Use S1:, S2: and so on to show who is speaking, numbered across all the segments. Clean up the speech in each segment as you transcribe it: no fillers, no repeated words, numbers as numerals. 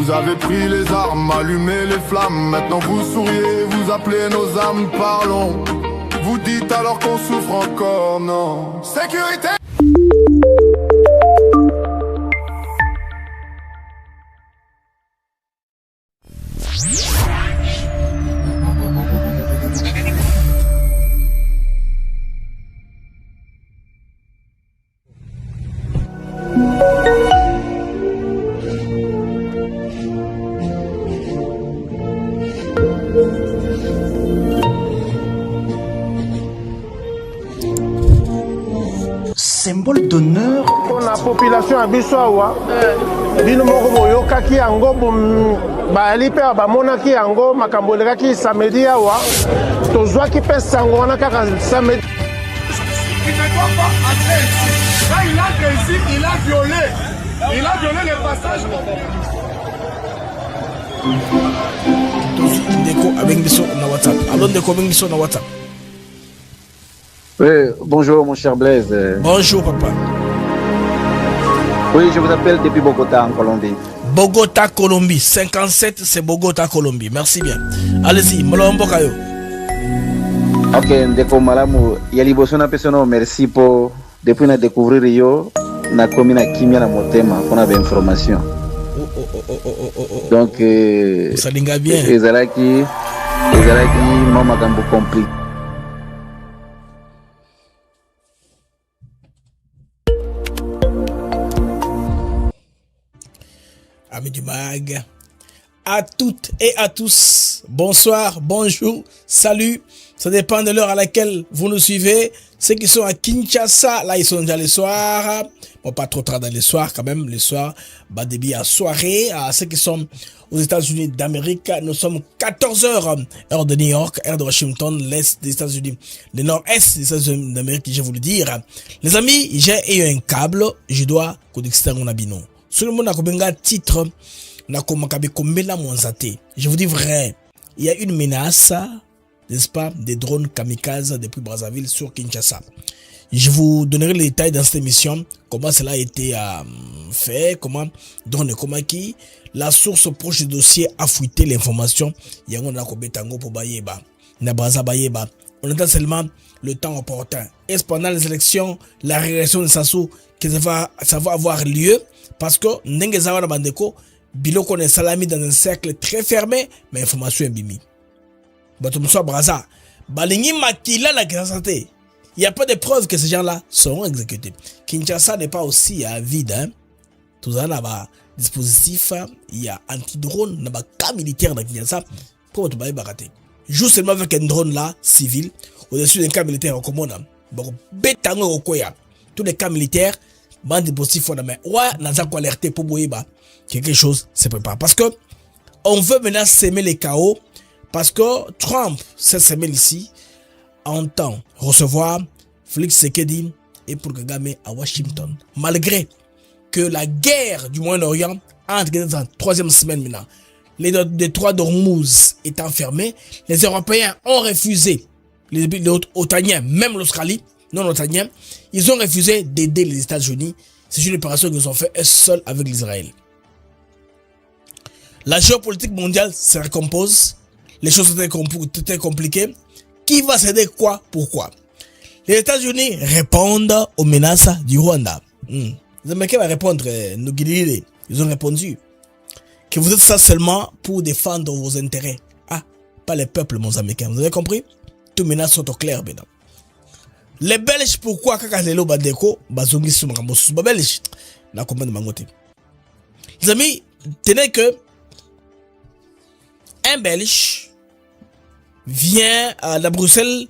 S1: Vous avez pris les armes, allumé les flammes. Maintenant vous souriez, vous appelez nos âmes, parlons. Vous dites alors qu'on souffre encore, non. Sécurité.
S2: Symbole d'honneur
S3: pour la population à Bissoawa. Bino moko boyokaki yango bali pe bamonaki yango makambo elekaki samedi awa tozwaki pe sango wana kaka samedi.
S1: Il ne doit pas entrer ici. Quand il entre ici, il a violé le passage.
S2: Ndeko avec biso na WhatsApp. Alors ndeko avec biso na WhatsApp.
S4: Oui, bonjour mon cher Blaise.
S2: Bonjour papa.
S4: Oui, je vous appelle depuis Bogota en Colombie.
S2: Bogota, Colombie. 57, c'est Bogota, Colombie. Merci bien. Allez-y, Molombo Kayo.
S4: Ok, ndeko malamu yaliboso na personne merci pour depuis na découvrir yo na commune na Kimia na Motema pour avoir information. Donc
S2: ça linga bien.
S4: Ezalaki mama gambo compliqué.
S2: Amis du mag, à toutes et à tous, bonsoir, bonjour, salut, ça dépend de l'heure à laquelle vous nous suivez. Ceux qui sont à Kinshasa, là ils sont déjà les soirs, bon pas trop tard dans les soirs quand même, les soirs, bah début à soirée. À ceux qui sont aux États-Unis d'Amérique, nous sommes 14h, heure de New York, heure de Washington, l'Est des États-Unis, le Nord-Est des États-Unis d'Amérique, je vais vous le dire. Les amis, j'ai eu un câble, je dois connecter mon abino. Tout le monde a combien de titres, je vous dis vrai, il y a une menace, n'est-ce pas, des drones kamikazes depuis Brazzaville sur Kinshasa. Je vous donnerai les détails dans cette émission, comment cela a été fait, comment drone et comment qui, la source proche du dossier a fuité l'information. Il y a un tango pour Bayeba, na Brazza Bayeba. On attend seulement le temps opportun. Est-ce pendant les élections, la réélection de Sassou, que ça va avoir lieu? Parce que Nengezawa Bandeko, Biloko ne salami dans un cercle très fermé, mais information est bimi. Batumso Braza, Balingi Makila la santé. Il n'y a pas de preuves que ces gens-là seront exécutés. Kinshasa n'est pas aussi vide. Hein? Tout ça, là-bas, dispositif, il y a anti-drone, il y a cas militaire dans Kinshasa. Comment tu vas y barater? Joue seulement avec un drone là, civil, au-dessus d'un cas militaire en commun. Bétango au Koya. Tous les cas militaires, bande dispositif fondamental. Ouais, n'a pas alerté pour Boyeba. Quelque chose se prépare. Parce que on veut maintenant s'aimer les chaos. Parce que Trump s'est semé ici, entend recevoir Félix Tshisekedi et pour Kagame à Washington. Malgré que la guerre du Moyen-Orient entre dans la troisième semaine maintenant, les détroits d'Ormuz étant fermés, les Européens ont refusé, les Otaniens, même l'Australie, non otaniens, ils ont refusé d'aider les États-Unis. C'est une opération qu'ils ont fait seul avec l'Israël. La géopolitique mondiale se recompose. Les choses sont très compliquées. Qui va céder quoi? Pourquoi? Les États-Unis répondent aux menaces du Rwanda. Les Américains vont répondre, ils ont répondu que vous êtes ça seulement pour défendre vos intérêts. Ah, pas les peuples, mon Américains. Vous avez compris? Toutes les menaces sont au clair maintenant. Les Belges, pourquoi quand les lots badeko, bazongi sur Rambosus, Belges, la commande de Mangote. Les amis, tenez que un Belge vient à la Bruxelles,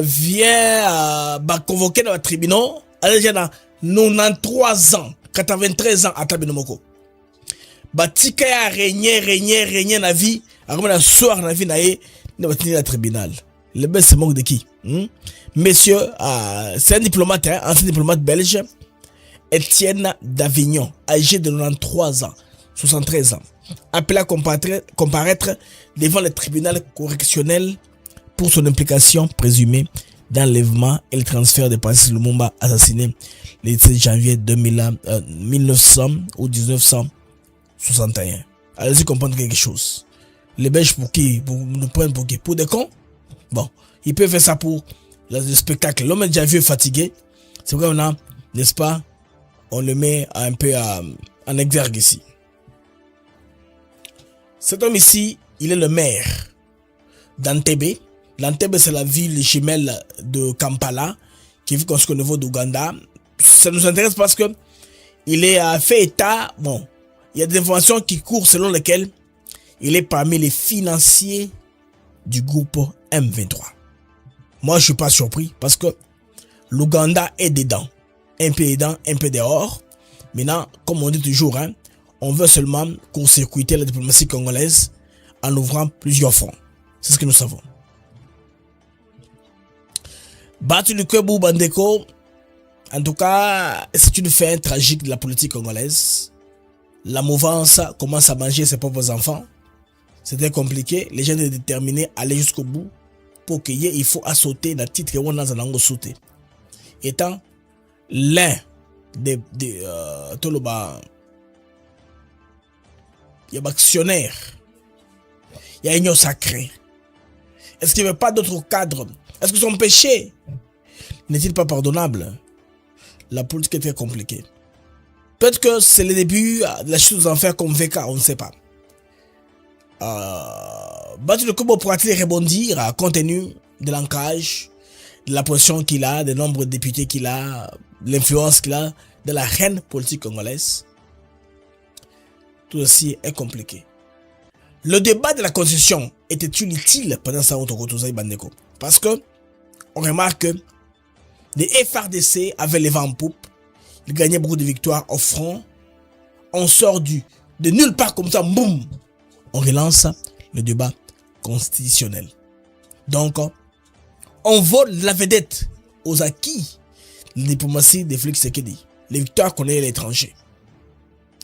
S2: vient convoquer dans le tribunal, déjà dans 93 ans, 93 ans à Tabinomoko. Tika a régné la vie, a remis la soir la vie naïe, dans le tribunal. Le Belge se moque de qui? Monsieur, c'est un diplomate, ancien diplomate belge, Étienne d'Avignon, âgé de 93 ans, 73 ans, appelé à comparaître devant le tribunal correctionnel pour son implication présumée dans l'enlèvement et le transfert de Patrice Lumumba assassiné le 17 janvier 1900 ou 1961. allez-y comprendre quelque chose. Les Belges pour qui? Pour nous prendre pour qui? Pour des cons? Bon, ils peuvent faire ça pour le spectacle. L'homme est déjà vieux et fatigué. C'est vrai, on a, n'est-ce pas, on le met un peu en exergue ici. Cet homme ici, il est le maire d'Entebbe. L'Entebbe, c'est la ville jumelle de Kampala, qui vit au niveau d'Ouganda. Ça nous intéresse parce que il est fait état, bon, il y a des informations qui courent selon lesquelles il est parmi les financiers du groupe M23. Moi, je suis pas surpris parce que l'Ouganda est dedans. Un peu dedans, un peu dehors. Maintenant, comme on dit toujours, hein, on veut seulement court-circuiter la diplomatie congolaise en ouvrant plusieurs fronts. C'est ce que nous savons. Battu le Kebou Bandeko, en tout cas, c'est une fin tragique de la politique congolaise. La mouvance commence à manger ses propres enfants. C'était compliqué. Les gens étaient déterminés à aller jusqu'au bout. Pour qu'il y ait, il faut sauter dans le titre que on a dans sauter. Étant l'un des actionnaires, il y a union sacrée. Est-ce qu'il n'y avait pas d'autres cadres? Est-ce que son péché n'est-il pas pardonnable? La politique est très compliquée. Peut-être que c'est le début de la chute aux enfers comme VK, on ne sait pas. Battu le Kobo pourra-t-il rebondir compte tenu de l'ancrage, de la position qu'il a, des nombres de députés qu'il a, l'influence qu'il a de la reine politique congolaise? Tout ceci est compliqué. Le débat de la constitution était-il utile pendant sa autoroute Bandeko? Parce que on remarque que les FRDC avaient les vents en poupe, ils gagnaient beaucoup de victoires au front. On sort de nulle part comme ça, boum, on relance le débat constitutionnel. Donc, on vole la vedette aux acquis de la diplomatie de Félix Tshisekedi, les victoires qu'on a à l'étranger,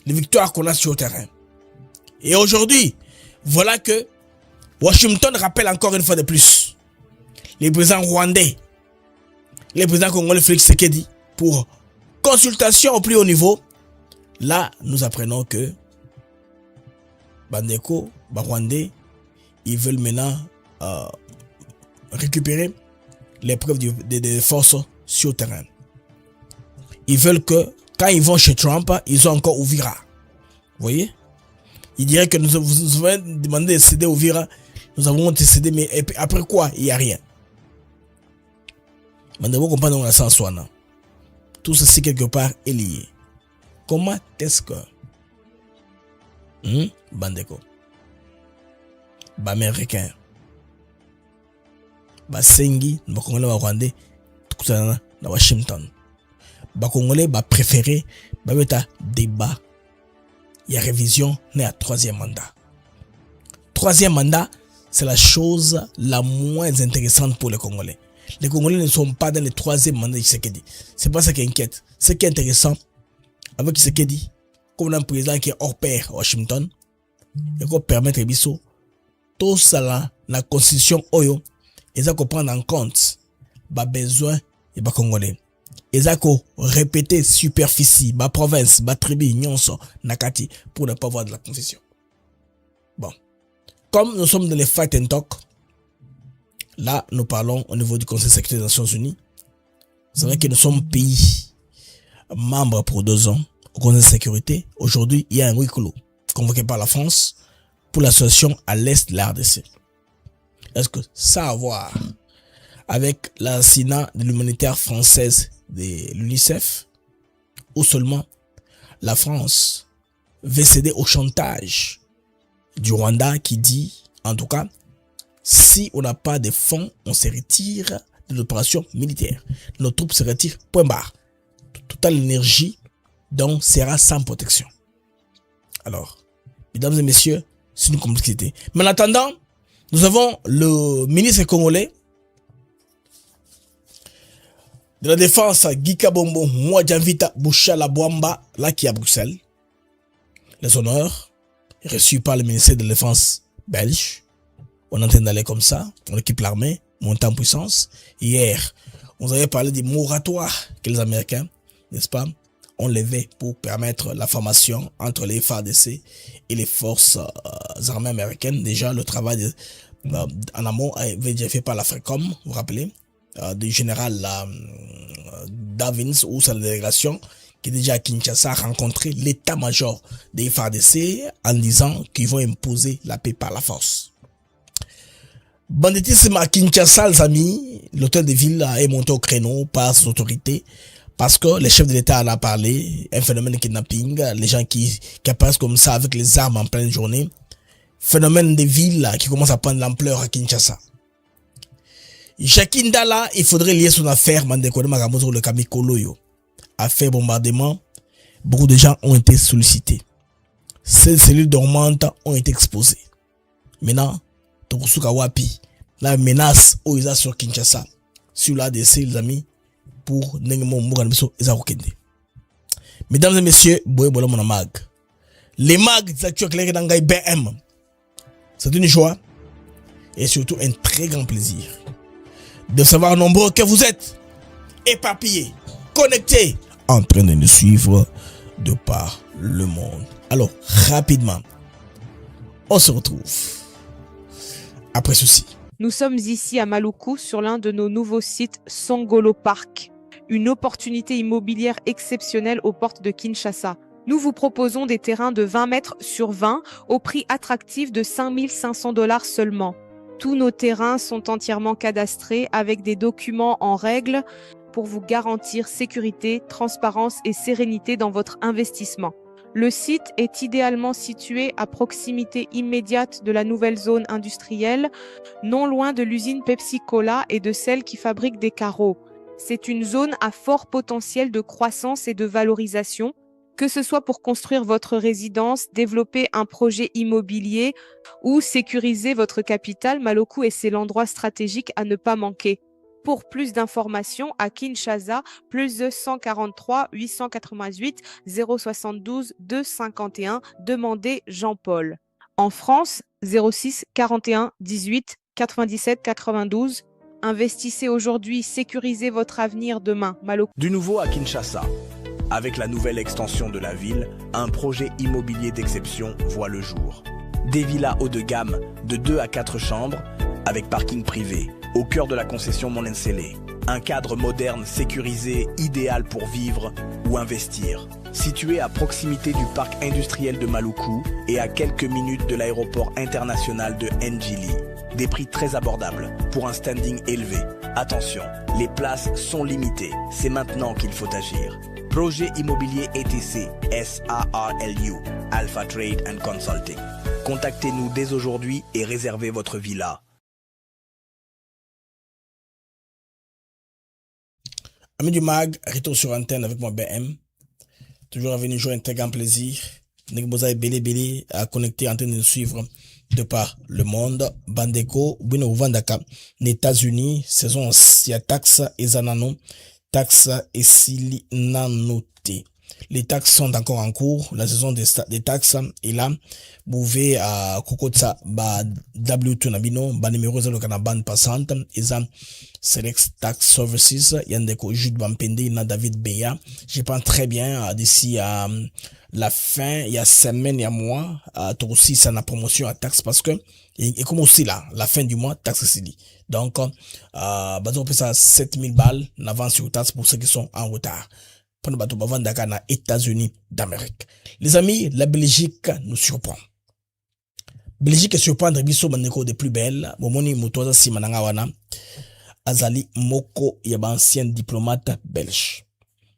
S2: les victoires qu'on a sur le terrain. Et aujourd'hui, voilà que Washington rappelle encore une fois de plus les présidents rwandais, les présidents congolais Félix Tshisekedi pour consultation au plus haut niveau. Là, nous apprenons que Bandeko, Rwandais, ils veulent maintenant récupérer les preuves des forces sur le terrain. Ils veulent que quand ils vont chez Trump, ils ont encore Uvira. Vous voyez? Ils diraient que nous avons demandé de céder Uvira. Nous avons cédé, mais après quoi? Il n'y a rien. Bandeko comprend la sens soin. Tout ceci quelque part est lié. Comment est-ce que Bandeko, Américain, Sengi, Congolais, Rwandais, tout ça dans Washington. Congolais, préféré, débat. Il y a révision, il y a troisième mandat. Troisième mandat, c'est la chose la moins intéressante pour les Congolais. Les Congolais ne sont pas dans le troisième mandat de Tshisekedi. C'est pas ça qui inquiète. Ce qui est intéressant avec Tshisekedi, comme un président qui est hors pair à Washington, et qu'on permettre biso tout ça la constitution oyo, ils ont prendre en compte les besoins des Congolais. Ils ont répété superficie, la province, la tribu, nyonso, nakati, pour ne pas avoir de la constitution. Bon. Comme nous sommes dans les fight and talk, là, nous parlons au niveau du Conseil de sécurité des Nations Unies. C'est vrai que nous sommes pays membres pour 2 ans au Conseil de sécurité. Aujourd'hui, il y a un huis clos convoqué par la France pour l'association à l'est de la RDC. Est-ce que ça a à voir avec l'assassinat de l'humanitaire française de l'UNICEF, ou seulement la France veut céder au chantage du Rwanda qui dit, en tout cas, si on n'a pas de fonds, on se retire de l'opération militaire. Nos troupes se retirent, point barre. Toute l'énergie donc sera sans protection. Alors, mesdames et messieurs, c'est une complexité. Mais en attendant, nous avons le ministre congolais de la Défense, Guy Kabombo, Mwadjanvita Bouchala Bouamba, là qui est à Bruxelles. Les honneurs reçus par le ministère de la Défense belge. On entend d'aller comme ça, on équipe l'armée, monter en puissance. Hier, on avait parlé des moratoires que les Américains, n'est-ce pas, ont levé pour permettre la formation entre les FARDC et les forces armées américaines. Déjà, le travail en amont avait déjà fait par l'AFRICOM, vous vous rappelez, du général Davins, ou sa délégation qui est déjà à Kinshasa a rencontré l'état-major des FARDC en disant qu'ils vont imposer la paix par la force. Banditisme à Kinshasa, les amis, l'hôtel de ville est monté au créneau par ses autorités parce que le chef de l'État en a parlé, un phénomène de kidnapping, les gens qui apparaissent comme ça avec les armes en pleine journée, phénomène de ville qui commence à prendre l'ampleur à Kinshasa. Jacques Ndala, il faudrait lier son affaire Mandekode Magamozo le Kamikoloyo. Affaire bombardement, beaucoup de gens ont été sollicités. Ces cellules dormantes ont été exposées. Maintenant, Tokusuka Wapi, la menace aux Isa sur Kinshasa, sur l'ADC, les amis, pour Nengemo Mouganbiso Ezarokende. Mesdames et messieurs, Boye Bolomona Mag. Les mags d'actuel clair dans BM. C'est une joie et surtout un très grand plaisir de savoir nombreux que vous êtes éparpillés, connectés, en train de nous suivre de par le monde. Alors, rapidement, on se retrouve après ceci.
S5: Nous sommes ici à Maluku sur l'un de nos nouveaux sites Songolo Park, une opportunité immobilière exceptionnelle aux portes de Kinshasa. Nous vous proposons des terrains de 20 mètres sur 20 au prix attractif de 5 500 $ seulement. Tous nos terrains sont entièrement cadastrés avec des documents en règle pour vous garantir sécurité, transparence et sérénité dans votre investissement. Le site est idéalement situé à proximité immédiate de la nouvelle zone industrielle, non loin de l'usine Pepsi Cola et de celle qui fabrique des carreaux. C'est une zone à fort potentiel de croissance et de valorisation, que ce soit pour construire votre résidence, développer un projet immobilier ou sécuriser votre capital. Maluku est l'endroit stratégique à ne pas manquer. Pour plus d'informations, à Kinshasa, plus de 143 888 072 251, demandez Jean-Paul. En France, 06 41 18 97 92. Investissez aujourd'hui, sécurisez votre avenir demain. Maluku.
S6: Du nouveau à Kinshasa. Avec la nouvelle extension de la ville, un projet immobilier d'exception voit le jour. Des villas haut de gamme de 2 à 4 chambres avec parking privé au cœur de la concession Monensele. Un cadre moderne, sécurisé, idéal pour vivre ou investir. Situé à proximité du parc industriel de Maluku et à quelques minutes de l'aéroport international de Njili. Des prix très abordables pour un standing élevé. Attention, les places sont limitées. C'est maintenant qu'il faut agir. Projet immobilier ETC, SARLU, Alpha Trade and Consulting. Contactez-nous dès aujourd'hui et réservez votre villa.
S2: Amis du MAG, retour sur antenne avec moi BM. Toujours revenu jouer un très grand plaisir. Nekboza est belé à connecter en train de nous suivre de par le monde. Bandeko, Bino Vandaka, les États-Unis, saison il y a taxe et zanano, taxe et sili nanoté. Les taxes sont encore en cours. La saison des taxes est là. Vous pouvez à Kokotsa, W2 Nabino, numéro 0 bande passante, Select Tax Services, Yandeko Jude Bampende, na David Beya. Je pense très bien d'ici à la fin, il y a semaine, il y a mois, toi aussi, ça n'a promotion à taxe parce que, et comme aussi là, la fin du mois, taxe c'est donc, on peut ça 7000 balles, en avance sur taxe pour ceux qui sont en retard. Pendant bateau bavant Dakar na États-Unis d'Amérique. Les amis, la Belgique nous surprend. Belgique surprendre biso maneko de plus belle. Momoni mutoza simananga wana. Azali moko yaba ancien diplomate belge.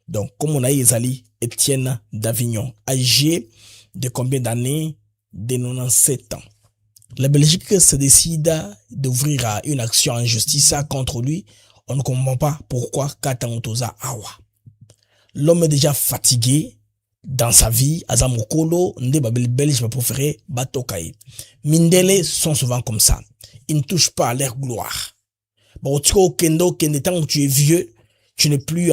S2: Donc, comme on a eu Azali Étienne d'Avignon, âgé de combien d'années? De 97 ans. La Belgique se décide d'ouvrir une action en justice contre lui. On ne comprend pas pourquoi Katangotoza Awa. L'homme est déjà fatigué dans sa vie. Azamokolo, nde babel belge va préférer Batokaï. Mindele sont souvent comme ça. Ils ne touchent pas à leur gloire. Bon, tu vois, Kendo, tant que tu es vieux, tu n'es plus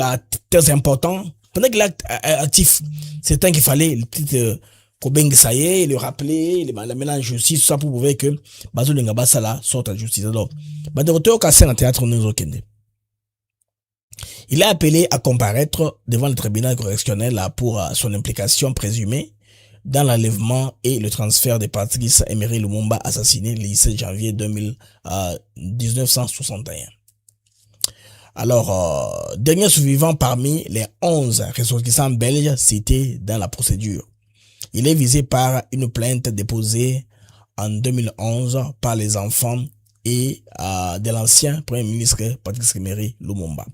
S2: très important. Pendant que l'acte actif, c'est temps qu'il fallait, le petit, Kobeng ça y est, le rappeler, la mélange justice, tout ça pour prouver que, Bazo Lengaba Sala sorte à justice. Alors, de retour au casser en théâtre, nous au Kende. Il est appelé à comparaître devant le tribunal correctionnel pour son implication présumée dans l'enlèvement et le transfert de Patrice Emery Lumumba, assassiné le 17 janvier 1961. Alors, dernier survivant parmi les 11 ressortissants belges cités dans la procédure. Il est visé par une plainte déposée en 2011 par les enfants et de l'ancien Premier ministre Patrice Emery Lumumba.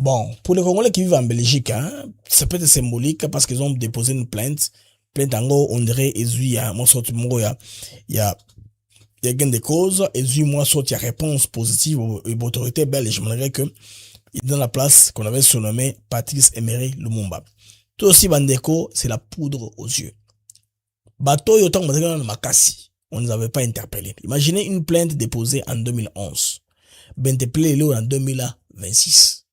S2: Bon, pour les Congolais qui vivent en Belgique, hein, ça peut être symbolique parce qu'ils ont déposé une plainte. Plainte en gros, on dirait, il y a gain de cause, et moi, il y a réponse positive aux autorités belges. Je me dirais que dans la place qu'on avait surnommée Patrice Emery Lumumba. Tout aussi, Bandeko, c'est la poudre aux yeux. Bateau, yotan, makasi. On ne nous avait pas interpellés. Imaginez une plainte déposée en 2011. Benteplé en 2026.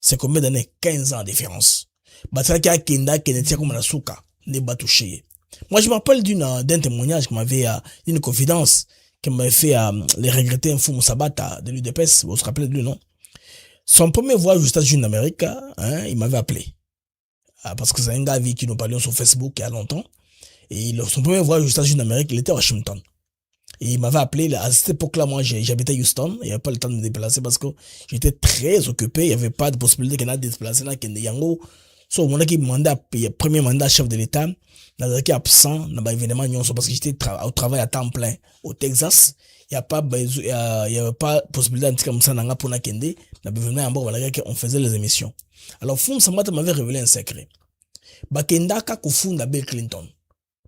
S2: C'est combien d'années? 15 ans de différence. Batraki a kenda kenetia comme la souka. N'est pas touché. Moi, je me rappelle d'un témoignage qui m'avait, une confidence, qui m'avait fait, les regretter un fou Moussabata de l'UDPS. Vous vous rappelez de lui, non? Son premier voyage aux États-Unis d'Amérique, hein, il m'avait appelé. Parce que c'est un gars avec qui nous parlions sur Facebook il y a longtemps. Et son premier voyage aux États-Unis d'Amérique, il était à Washington. Et il m'avait appelé, à cette époque-là, moi, j'habitais à Houston. Il n'y avait pas le temps de me déplacer parce que j'étais très occupé. Il n'y avait pas de possibilité qu'il y ait de déplacer là, qu'il y ait yango. So, mon équipe mandat, premier mandat chef de l'État, n'a été absent, n'a pas évidemment, parce que j'étais au travail à temps plein au Texas. Il n'y a pas possibilité de comme ça, n'a pas pour la kende, n'a pas venu à bord, voilà, qu'on faisait les émissions. Alors, Foum Samata m'avait révélé un secret. Bakenda ka kufunda Bill Clinton.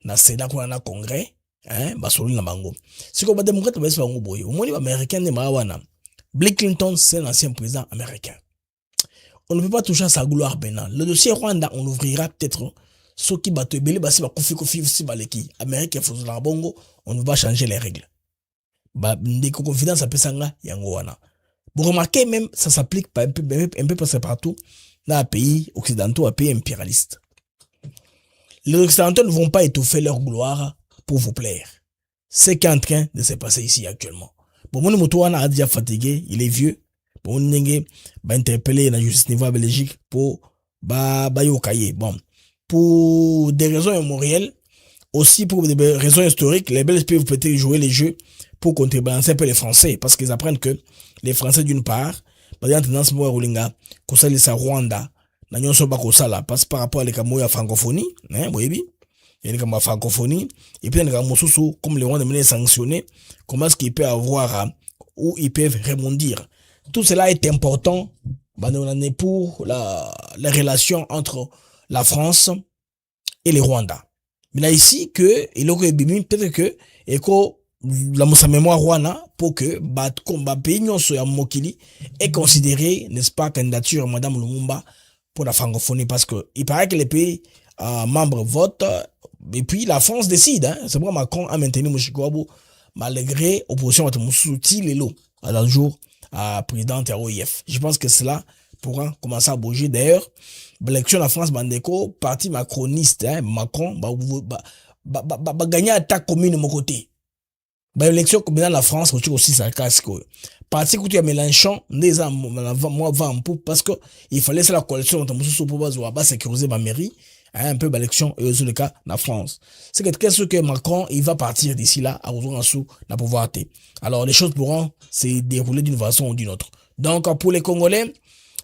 S2: Na Sénat qu'on a congrès, hein, basoli na bango. Si qu'on va démocrate, bah, c'est bango boy. Au moins, les Américains ne m'awana. Bill Clinton, c'est un ancien président américain. On ne peut pas toucher à sa gloire maintenant. Le dossier Rwanda, on l'ouvrira peut-être. Ceux qui battent belé, bah, si bah, kofi, si bah, l'équipe. Américain, faut la bongo, on ne va pas changer les règles. Bah, dès que confidence, ça peut s'engager, yango wana. Vous remarquez même, ça s'applique un peu partout, dans un pays occidentaux, un pays impérialiste. Les Occidentaux ne vont pas étouffer leur gloire pour vous plaire. C'est ce qui est en train de se passer ici actuellement. Bon, mon moutouana a déjà fatigué, il est vieux. Bon, on va interpeller la justice niveau à Belgique pour yokaye. Bon, pour des raisons mémorielles, aussi pour des raisons historiques, les Belges peuvent peut-être jouer les jeux pour contrebalancer un peu les Français, parce qu'ils apprennent que les Français d'une part, par exemple, dans ce moment Rolinga, Kosali sa Rwanda, n'ayons pas Kosala, parce par rapport à les Camerounais à francophonie, hein, oui, il y a les Camerounais à francophonie, et puis il y a les Camerounais comme les Rwandais mener sanctionner, comment est-ce qu'ils peuvent avoir, où ils peuvent rebondir. Tout cela est important, pour la relation entre la France et les Rwandais. Mais là ici, que, il aurait peut-être que, et que, la mémoire Rwanda, pour que, combat pays sur Mokili, est considéré, n'est-ce pas, candidature Madame Lumumba pour la francophonie, parce que, il paraît que les pays, membres votent, et puis la France décide, hein. C'est pourquoi Macron a maintenu Mouchikouabou, malgré opposition à Moussouti Lelo, à un jour, président de l'OIF. Je pense que cela pourra commencer à bouger. D'ailleurs, l'élection de la France, Bandeko, parti macroniste, hein, Macron, gagner attaque commune de mon côté. L'élection comme dans la France, aussi ça casse quoi. Parti que tu as Mélenchon, moi va en poupe parce que il fallait c'est la coalition entre Moussou pour sécuriser ma mairie, hein, un peu l'élection et aussi le cas la France. C'est que qu'est-ce que Macron il va partir d'ici là à rejoindre sous la pouvoirité. Alors les choses pourront se dérouler d'une façon ou d'une autre. Donc pour les Congolais,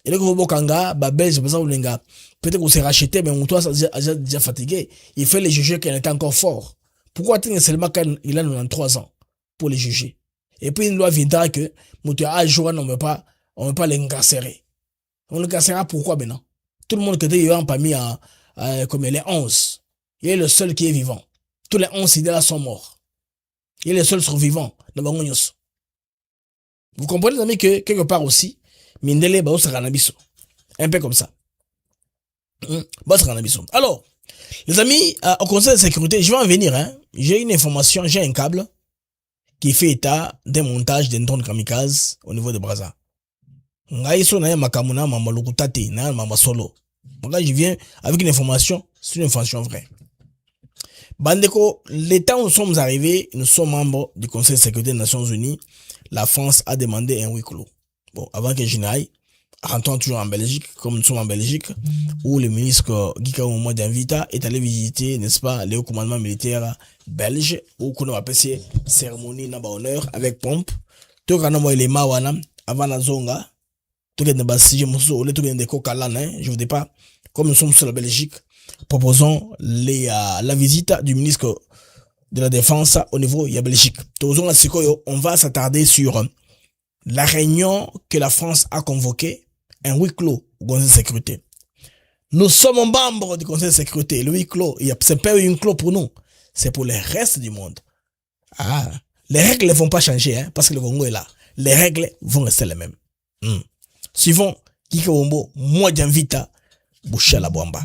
S2: et les Congolais, Belge, peut-être qu'on s'est racheté, mais toi ça déjà fatigué. Il fait les juger qu'il est encore fort. Pourquoi attendre seulement quand il a 93 ans pour les juger? Et puis une loi viendra que Moutou à jour on ne peut pas l'incarcérer. On l'incarcérera pourquoi maintenant? Tout le monde qui était parmi comme les 11. Il est le seul qui est vivant. Tous les 11 idées là sont morts. Il est le seul survivant dans Bangonyos. Vous comprenez les amis que quelque part aussi Mindele ba osakanabiso. Un peu comme ça. Alors, les amis, au conseil de sécurité, je vais en venir, hein. J'ai une information, j'ai un câble qui fait état d'un montage d'un drone kamikaze au niveau de Brazza. Ngaïso na makamuna mamalukutati na mamasolo. Là, je viens avec une information, c'est une information vraie. Bandeko, l'état où nous sommes arrivés, nous sommes membres du Conseil de sécurité des Nations Unies. La France a demandé un huis clos. Bon, avant que je n'aille, rentrons toujours en Belgique, comme nous sommes en Belgique, où le ministre Guy Kabombo Dianvita est allé visiter, n'est-ce pas, les hauts commandements militaires belges, où on a passé cérémonie n'a honneur avec pompe. Tout quand on les mawana avant la zonga, tout les basi, tout les cocalan, je vous dis pas, comme nous sommes sur la Belgique, proposons la visite du ministre de la Défense au niveau de la Belgique. On va s'attarder sur la réunion que la France a convoquée, un huis clos au Conseil de sécurité. Nous sommes membres du Conseil de sécurité. Le huis clos, c'est pas un huis clos pour nous, c'est pour le reste du monde. Ah, les règles ne vont pas changer, hein, parce que le Congo est là. Les règles vont rester les mêmes. Suivons Kika Wombo, moi j'invite Boucha la Bouamba.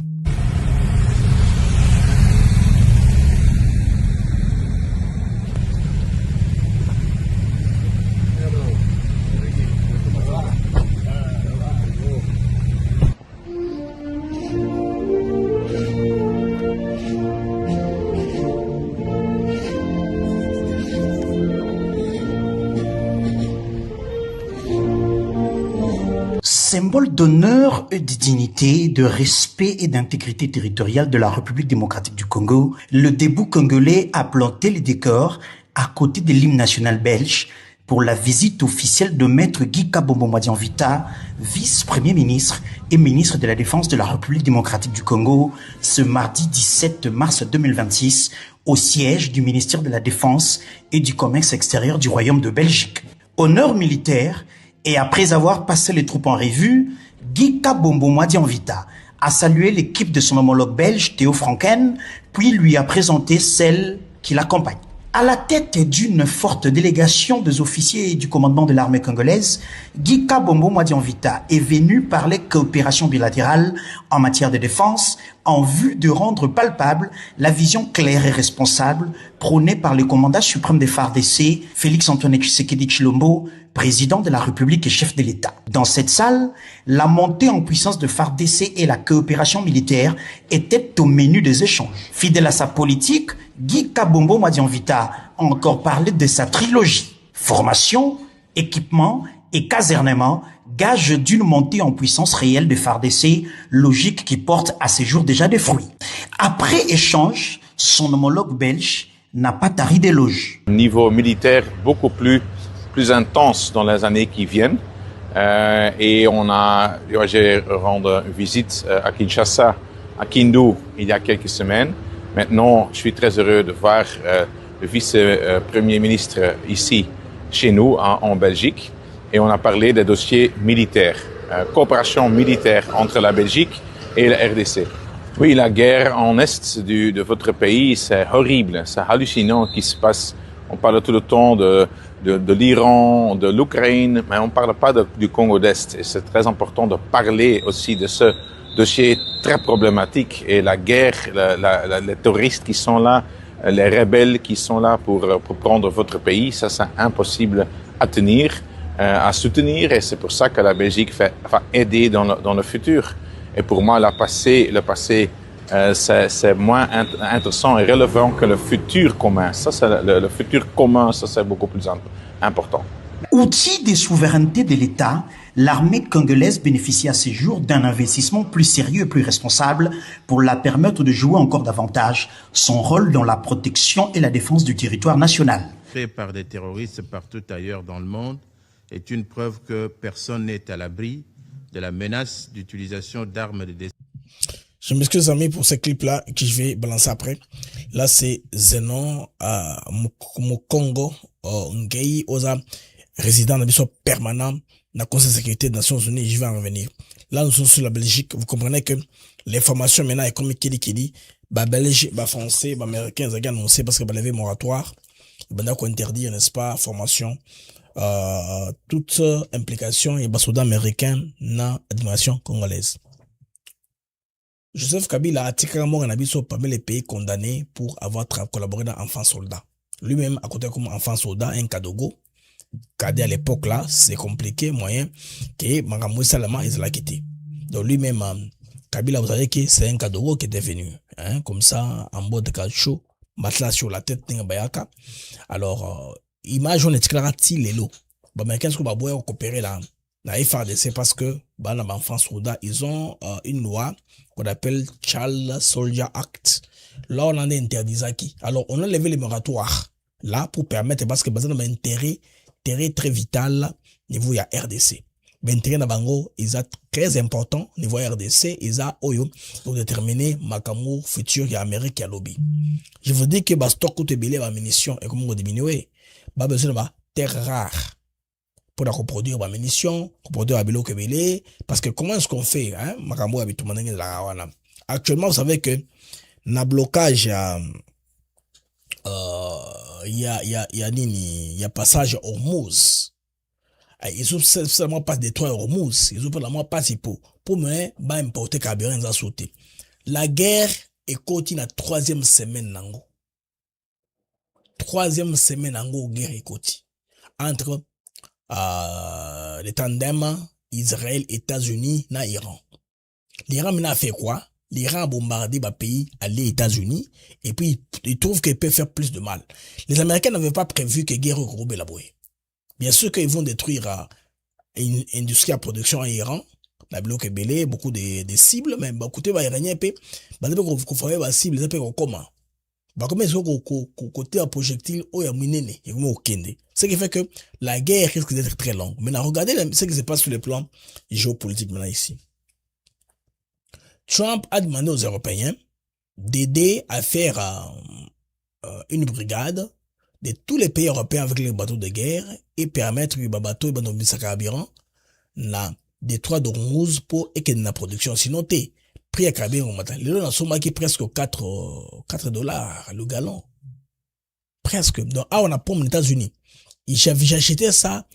S7: Symbole d'honneur et de dignité, de respect et d'intégrité territoriale de la République démocratique du Congo, le debout congolais a planté les décors à côté de l'hymne national belge pour la visite officielle de Maître Guy Kabombo Dianvita, vice-premier ministre et ministre de la Défense de la République démocratique du Congo, ce mardi 17 mars 2026, au siège du ministère de la Défense et du Commerce extérieur du Royaume de Belgique. Honneur militaire. Et après avoir passé les troupes en revue, Guy Kabombo Dianvita a salué l'équipe de son homologue belge Théo Franken, puis lui a présenté celle qui l'accompagne. À la tête d'une forte délégation des officiers du commandement de l'armée congolaise, Guy Kabombo Dianvita est venu parler coopération bilatérale en matière de défense en vue de rendre palpable la vision claire et responsable prônée par le commandant suprême des FARDC, Félix-Antoine Tshisekedi Tshilombo, président de la République et chef de l'État. Dans cette salle, la montée en puissance de FARDC et la coopération militaire étaient au menu des échanges. Fidèle à sa politique, Guy Kabombo Dianvita a encore parlé de sa trilogie. Formation, équipement et casernement, gage d'une montée en puissance réelle de FARDC, logique qui porte à ces jours déjà des fruits. Après échange, son homologue belge n'a pas tari d'éloges.
S8: Niveau militaire, beaucoup plus intense dans les années qui viennent. Et j'ai rendu visite à Kinshasa, à Kindu, il y a quelques semaines. Maintenant, je suis très heureux de voir le vice-premier ministre ici, chez nous, en Belgique. Et on a parlé des dossiers militaires, coopération militaire entre la Belgique et la RDC. Oui, la guerre en est de votre pays, c'est horrible, c'est hallucinant ce qui se passe. On parle tout le temps de l'Iran, de l'Ukraine, mais on ne parle pas du Congo d'Est. Et c'est très important de parler aussi de ce dossier très problématique. Et la guerre, les terroristes qui sont là, les rebelles qui sont là pour prendre votre pays, ça c'est impossible à tenir, à soutenir. Et c'est pour ça que la Belgique va aider dans le futur. Et pour moi, le passé, c'est moins intéressant et relevant que le futur commun. Ça, c'est le futur commun, ça, c'est beaucoup plus important.
S7: Outil des souverainetés de l'État, l'armée congolaise bénéficie à ces jours d'un investissement plus sérieux et plus responsable pour la permettre de jouer encore davantage son rôle dans la protection et la défense du territoire national.
S9: Fait par des terroristes partout ailleurs dans le monde est une preuve que personne n'est à l'abri de la menace d'utilisation d'armes de destruction.
S2: Je m'excuse amis pour ce clip-là que je vais balancer après. Là, c'est Zenon Mokongo Ngei Oza, résident de mission permanent dans le Conseil de sécurité des Nations Unies. Je vais en revenir. Là, nous sommes sur la Belgique. Vous comprenez que l'information maintenant est comme qui dit, Belge, français, américain, ils ont annoncé parce que levé moratoire. Ils ont interdit, n'est-ce pas, formation, toute implication et soldats américains dans l'administration congolaise. Joseph Kabila a tiré parmi les pays condamnés pour avoir collaboré dans Enfants Soldats. Lui-même, à côté comme enfant soldat, un Kadogo, cadet à l'époque là, c'est compliqué, moyen, que Mangamou Salama, ils l'ont quitté. Donc lui-même, Kabila, vous savez que c'est un Kadogo qui était venu, hein, comme ça, en mode de caoutchouc, matelas sur la tête, Bayaka. Alors, image, on est clair à les lots. Mais qu'est-ce qu'on va boire, coopérer là? La FRDC parce que, bah, dans l'enfant soldat, ils ont une loi qu'on appelle Child Soldier Act. Là, on en a interdit ça qui. Alors, on a levé les moratoires là pour permettre, parce que, bah, ça a un intérêt très vital niveau ya RDC. Mais intérêt na bango, ils sont très important niveau RDC, ils ont oyo pour déterminer makamu futur ya Amérique ya lobby. Je vous dis que bah stock tout est belé ba munitions et comment on diminuer, bah besoin de ba terre rare pour la reproduire ma munitions, reproduire la bilo kebele, parce que comment est-ce qu'on fait, hein, makamu habitu manenge la rawana. Actuellement, vous savez que na blocage il y a passage Hormuz. Ils ont seulement pas détruit Hormuz, ils ont seulement pas si pour me ba importer carburant za sauter. La guerre est continue la troisième semaine nango. Troisième semaine nango guerre est continue entre les tandems Israël, États-Unis, na Iran. L'Iran maintenant a fait quoi? L'Iran a bombardé le pays, les États-Unis, et puis ils trouvent qu'ils peuvent faire plus de mal. Les Américains n'avaient pas prévu que guerre regroupe la bouée. Bien sûr qu'ils vont détruire une industrie à production en Iran, la bloc est belé, beaucoup de cibles, mais bah côté bah iranien pe, bah qu'on ferait bah cible, ça peut comment. Bah comment est-ce que côté un projectile ou un minene, il va au kende. Ce qui fait que la guerre risque d'être très longue. Maintenant regardez ce qui se passe sur le plan géopolitique maintenant ici. Trump a demandé aux Européens d'aider à faire une brigade de tous les pays européens avec les bateaux de guerre et permettre que les bateaux et les carburant na détroit d'Ormuz pour et que la production. Sinon, prix à carburant, le lot n'a qui presque $4 le gallon. Presque. Donc, on a pour les États-Unis. J'ai acheté ça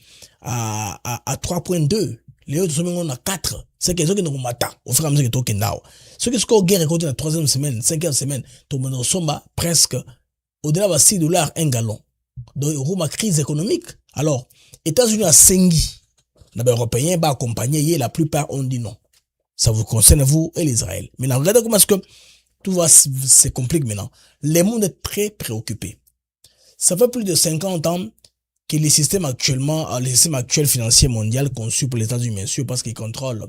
S2: à 3.2. Les autres sont à 4. C'est qu'ils ont nous matin. Au fur et à mesure que tu as ceux qui sont guerre contre la troisième semaine, cinquième semaine, tout le monde somba presque au-delà de $6 un gallon. Donc, il y a une crise économique. Alors, États-Unis a sengi. Les Européens va accompagner, la plupart ont dit non. Ça vous concerne vous et l'Israël. Maintenant, regardez comment est-ce que tout va se complique maintenant. Le monde est très préoccupé. Ça fait plus de 50 ans que le système actuel financier mondial conçu pour les États-Unis, bien sûr, parce qu'ils contrôlent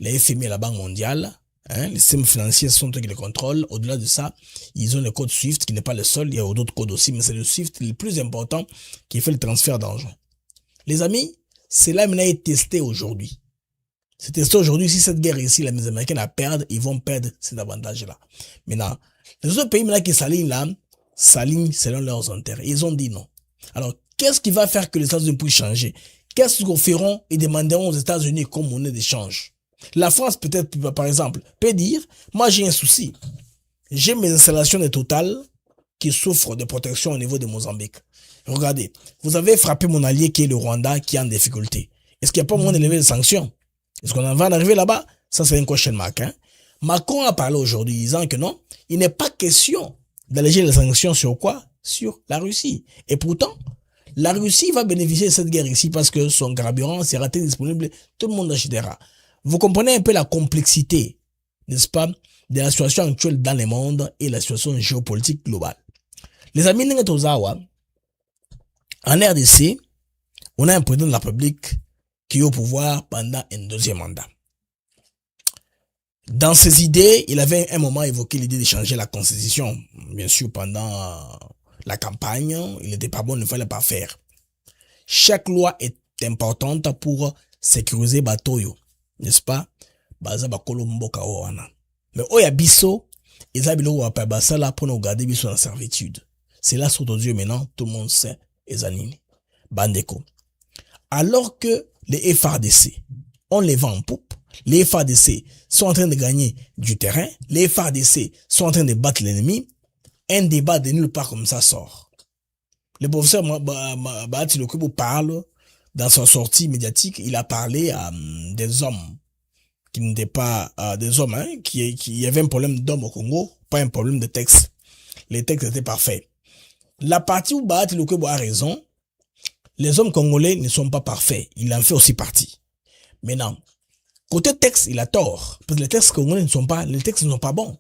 S2: les FMI et la Banque mondiale. Hein, les systèmes financiers sont eux qui les contrôlent. Au-delà de ça, ils ont le code SWIFT qui n'est pas le seul. Il y a d'autres codes aussi, mais c'est le SWIFT le plus important qui fait le transfert d'argent. Les amis, cela maintenant est testé aujourd'hui. C'est testé aujourd'hui. Si cette guerre ici, les Américains la perdent, ils vont perdre cet avantage-là. Maintenant, les autres pays maintenant qui s'alignent selon leurs intérêts. Ils ont dit non. Alors, qu'est-ce qui va faire que les États-Unis puissent changer? Qu'est-ce qu'ils feront et demanderont aux États-Unis comme monnaie d'échange? La France, peut-être, par exemple, peut dire, moi j'ai un souci. J'ai mes installations de Total qui souffrent de protection au niveau de Mozambique. Regardez, vous avez frappé mon allié qui est le Rwanda qui est en difficulté. Est-ce qu'il n'y a pas moyen d'élever les sanctions? Est-ce qu'on va en arriver là-bas? Ça, c'est une question marque. Hein? Macron a parlé aujourd'hui disant que non, il n'est pas question d'alléger les sanctions sur quoi? Sur la Russie. Et pourtant, la Russie va bénéficier de cette guerre ici parce que son carburant sera disponible, tout le monde achètera. Vous comprenez un peu la complexité, n'est-ce pas, de la situation actuelle dans le monde et la situation géopolitique globale. Les amis, en RDC, on a un président de la République qui est au pouvoir pendant un deuxième mandat. Dans ses idées, il avait un moment évoqué l'idée de changer la constitution. Bien sûr, pendant la campagne, il n'était pas bon, il ne fallait pas faire. Chaque loi est importante pour sécuriser Batoyo. N'est-ce pas? Baza bakolo mboka wana. Mais oya biso, eza biloko ba basala pour nous garder biso en servitude. C'est là sous Dieu maintenant, tout le monde sait ezanini. Bandeko. Alors que les FARDC, on les vend en poupe, les FARDC sont en train de gagner du terrain, les FARDC sont en train de battre l'ennemi, un débat de nulle part comme ça sort. Le professeur Bahati Lokubo parle. Dans sa sortie médiatique, il a parlé des hommes qui n'étaient pas des hommes, hein, qui avaient un problème d'homme au Congo, pas un problème de texte. Les textes étaient parfaits. La partie où Bahati Lokubo a raison, les hommes congolais ne sont pas parfaits. Il en fait aussi partie. Maintenant, côté texte, il a tort. Parce que les textes congolais ne sont pas bons.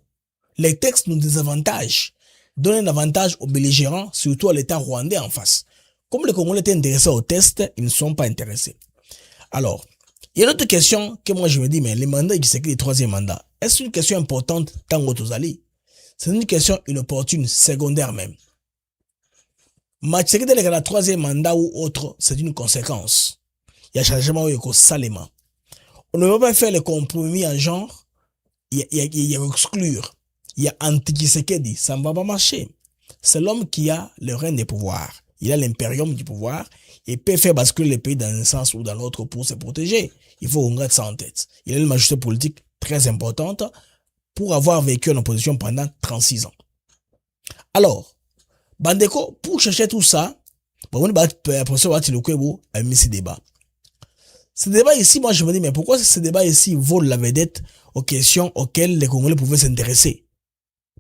S2: Les textes nous désavantagent. Donnent un avantage aux belligérants, surtout à l'État rwandais en face. Comme les Congolais étaient intéressés au test, ils ne sont pas intéressés. Alors, il y a une autre question que moi je me dis, mais les mandats qui c'est que les troisième mandats, est-ce une question importante tant que Tozali? C'est une question inopportune, secondaire même. Tshisekedi le troisième mandat ou autre, c'est une conséquence. Il y a changement au Salema. On ne peut pas faire les compromis en genre, il y a exclure. Il y a anti-Tshisekedi, ça ne va pas marcher. C'est l'homme qui a le règne des pouvoirs. Il a l'impérium du pouvoir et peut faire basculer le pays dans un sens ou dans l'autre pour se protéger. Il faut qu'on garde ça en tête. Il a une majorité politique très importante pour avoir vécu en opposition pendant 36 ans. Alors, Bandeko, pour chercher tout ça, professeur Watilokwebo a mis ce débat. Ce débat ici, moi je me dis, mais pourquoi ce débat ici vole la vedette aux questions auxquelles les Congolais pouvaient s'intéresser?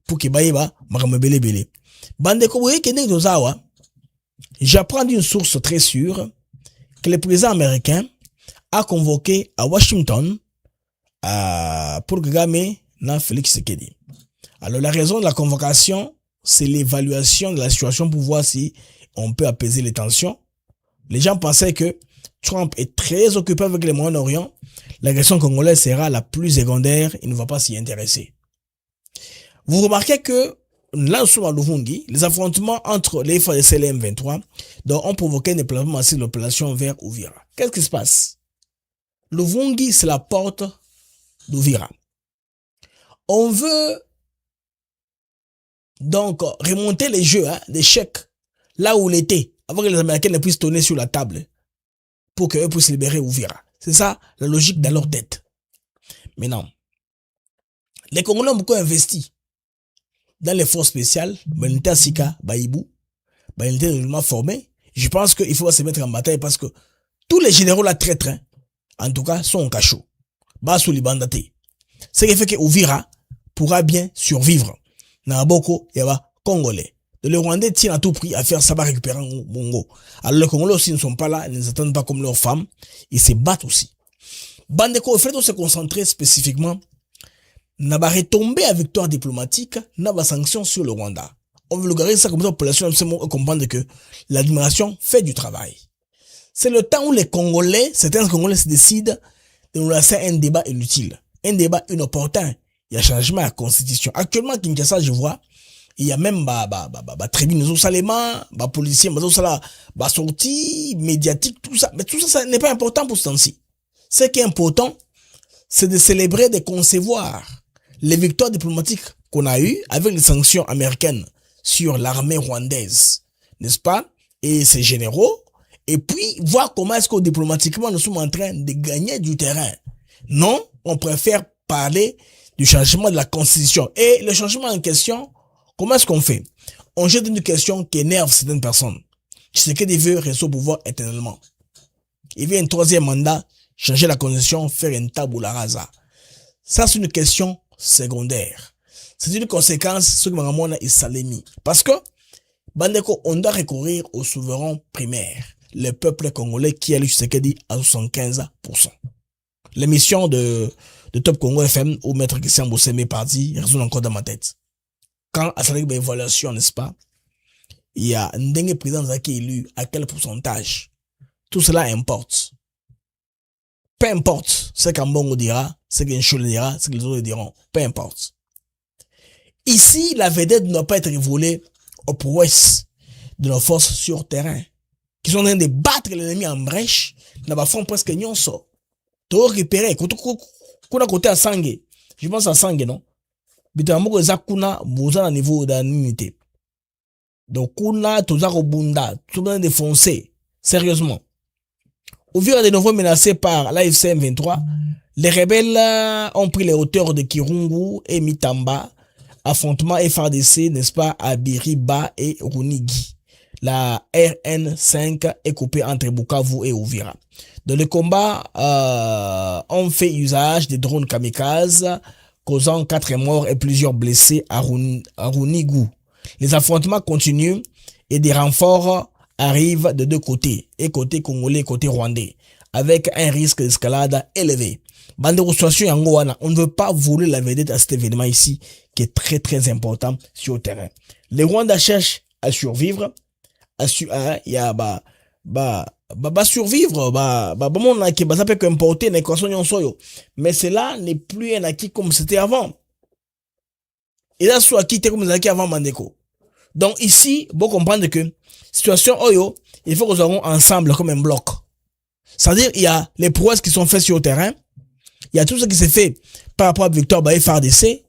S2: Pour que Baïba, Maramabele Bele. Bandeko, vous voyez que Zawa, j'apprends d'une source très sûre que le président américain a convoqué à Washington pour Kagame na Félix Tshisekedi. Alors la raison de la convocation, c'est l'évaluation de la situation pour voir si on peut apaiser les tensions. Les gens pensaient que Trump est très occupé avec le Moyen-Orient. La question congolaise sera la plus secondaire, il ne va pas s'y intéresser. Vous remarquez que là, nous sommes à Luvungi, les affrontements entre les FARDC et les M23 ont provoqué un déplacement massif de l'opération vers Uvira. Qu'est-ce qui se passe? Luvungi, c'est la porte d'Uvira. On veut donc remonter les jeux d'échecs là où il était, avant que les Américains ne puissent tourner sur la table pour qu'eux puissent libérer Uvira. C'est ça la logique dans leur tête. Maintenant, les Congolais ont beaucoup investi dans les forces spéciales, Benita Sika, Baïbou, Benita nouvellement formé. Je pense qu'il faut se mettre en bataille parce que tous les généraux là traîtres, en tout cas, sont en cachot. Bassou Libandate. Ce qui fait que Uvira pourra bien survivre. Naboko, il y a Congolais. Les Rwandais tiennent à tout prix à faire ça, va récupérer un Bongo. Alors les Congolais aussi ne sont pas là, ils ne les attendent pas comme leurs femmes. Ils se battent aussi. Bandeko, il faut se concentrer spécifiquement. N'a pas retombé à victoire diplomatique, n'a pas sanction sur le Rwanda. On veut vulgariser ça comme ça, la population comprendre que l'administration fait du travail. C'est le temps où les Congolais, certains Congolais se décident de nous lancer un débat inutile. Un débat inopportun. Il y a changement à la constitution. Actuellement, à Kinshasa, je vois, il y a même tribune nous salema, policiers, sortie médiatique, tout ça. Mais tout ça, ça n'est pas important pour ce temps-ci. Ce qui est important, c'est de célébrer, de concevoir les victoires diplomatiques qu'on a eues avec les sanctions américaines sur l'armée rwandaise, n'est-ce pas? Et ses généraux. Et puis, voir comment est-ce que diplomatiquement nous sommes en train de gagner du terrain. Non, on préfère parler du changement de la constitution. Et le changement en question, comment est-ce qu'on fait? On jette une question qui énerve certaines personnes. Tshisekedi veut rester au pouvoir éternellement. Il veut un troisième mandat, changer la constitution, faire un tabula rasa. Ça, c'est une question secondaire. C'est une conséquence, ce que Maramona est salémi. Parce que, Bandeko, on doit recourir au souverain primaire, le peuple congolais qui a lu Tshisekedi à 75%. L'émission de Top Congo FM où Maître Christian Bossémé parti résonne encore dans ma tête. Quand à cette évaluation, n'est-ce pas, il y a un dernier président qui est élu, à quel pourcentage? Tout cela importe. Peu importe ce qu'Ambongo dira, ce qu'Inchole dira, ce que les autres diront. Peu importe. Ici, la vedette ne doit pas être volée aux prouesses de nos forces sur terrain, qui sont en train de battre l'ennemi en brèche, n'a pas fond presque nyonso. To récupérer, kuna côté à Sangue. Je pense à Sangue, non? Bitamoko za kuna boza na niveau d'unité. Donc kuna toza robunda, tout le monde défoncé. Sérieusement. Au vu de nouveau menacés par l'AFC M23, les rebelles ont pris les hauteurs de Kirungu et Mitamba. Affrontement FARDC, n'est-ce pas, à Biriba et Runigi. La RN5 est coupée entre Bukavu et Uvira. Dans le combat, on fait usage des drones kamikazes, causant 4 morts et plusieurs blessés à Runigu. Les affrontements continuent et des renforts arrivent de deux côtés, et côté congolais et côté rwandais, avec un risque d'escalade élevé. Bandeko situation yangoana, on ne veut pas voler la vedette à cet événement ici, qui est très très important sur le terrain. Les Rwandais cherchent à survivre, il y a survivre, bon, ça peut qu'importer l'équation yon. Mais cela n'est plus un acquis comme c'était avant. Et là, soit acquis comme les acquis avant Mandeko. Donc ici, vous comprendre que situation Oyo, il faut que nous soyons ensemble comme un bloc. C'est-à-dire, il y a les prouesses qui sont faites sur le terrain, il y a tout ce qui s'est fait par rapport à Victor Baye FARDC, et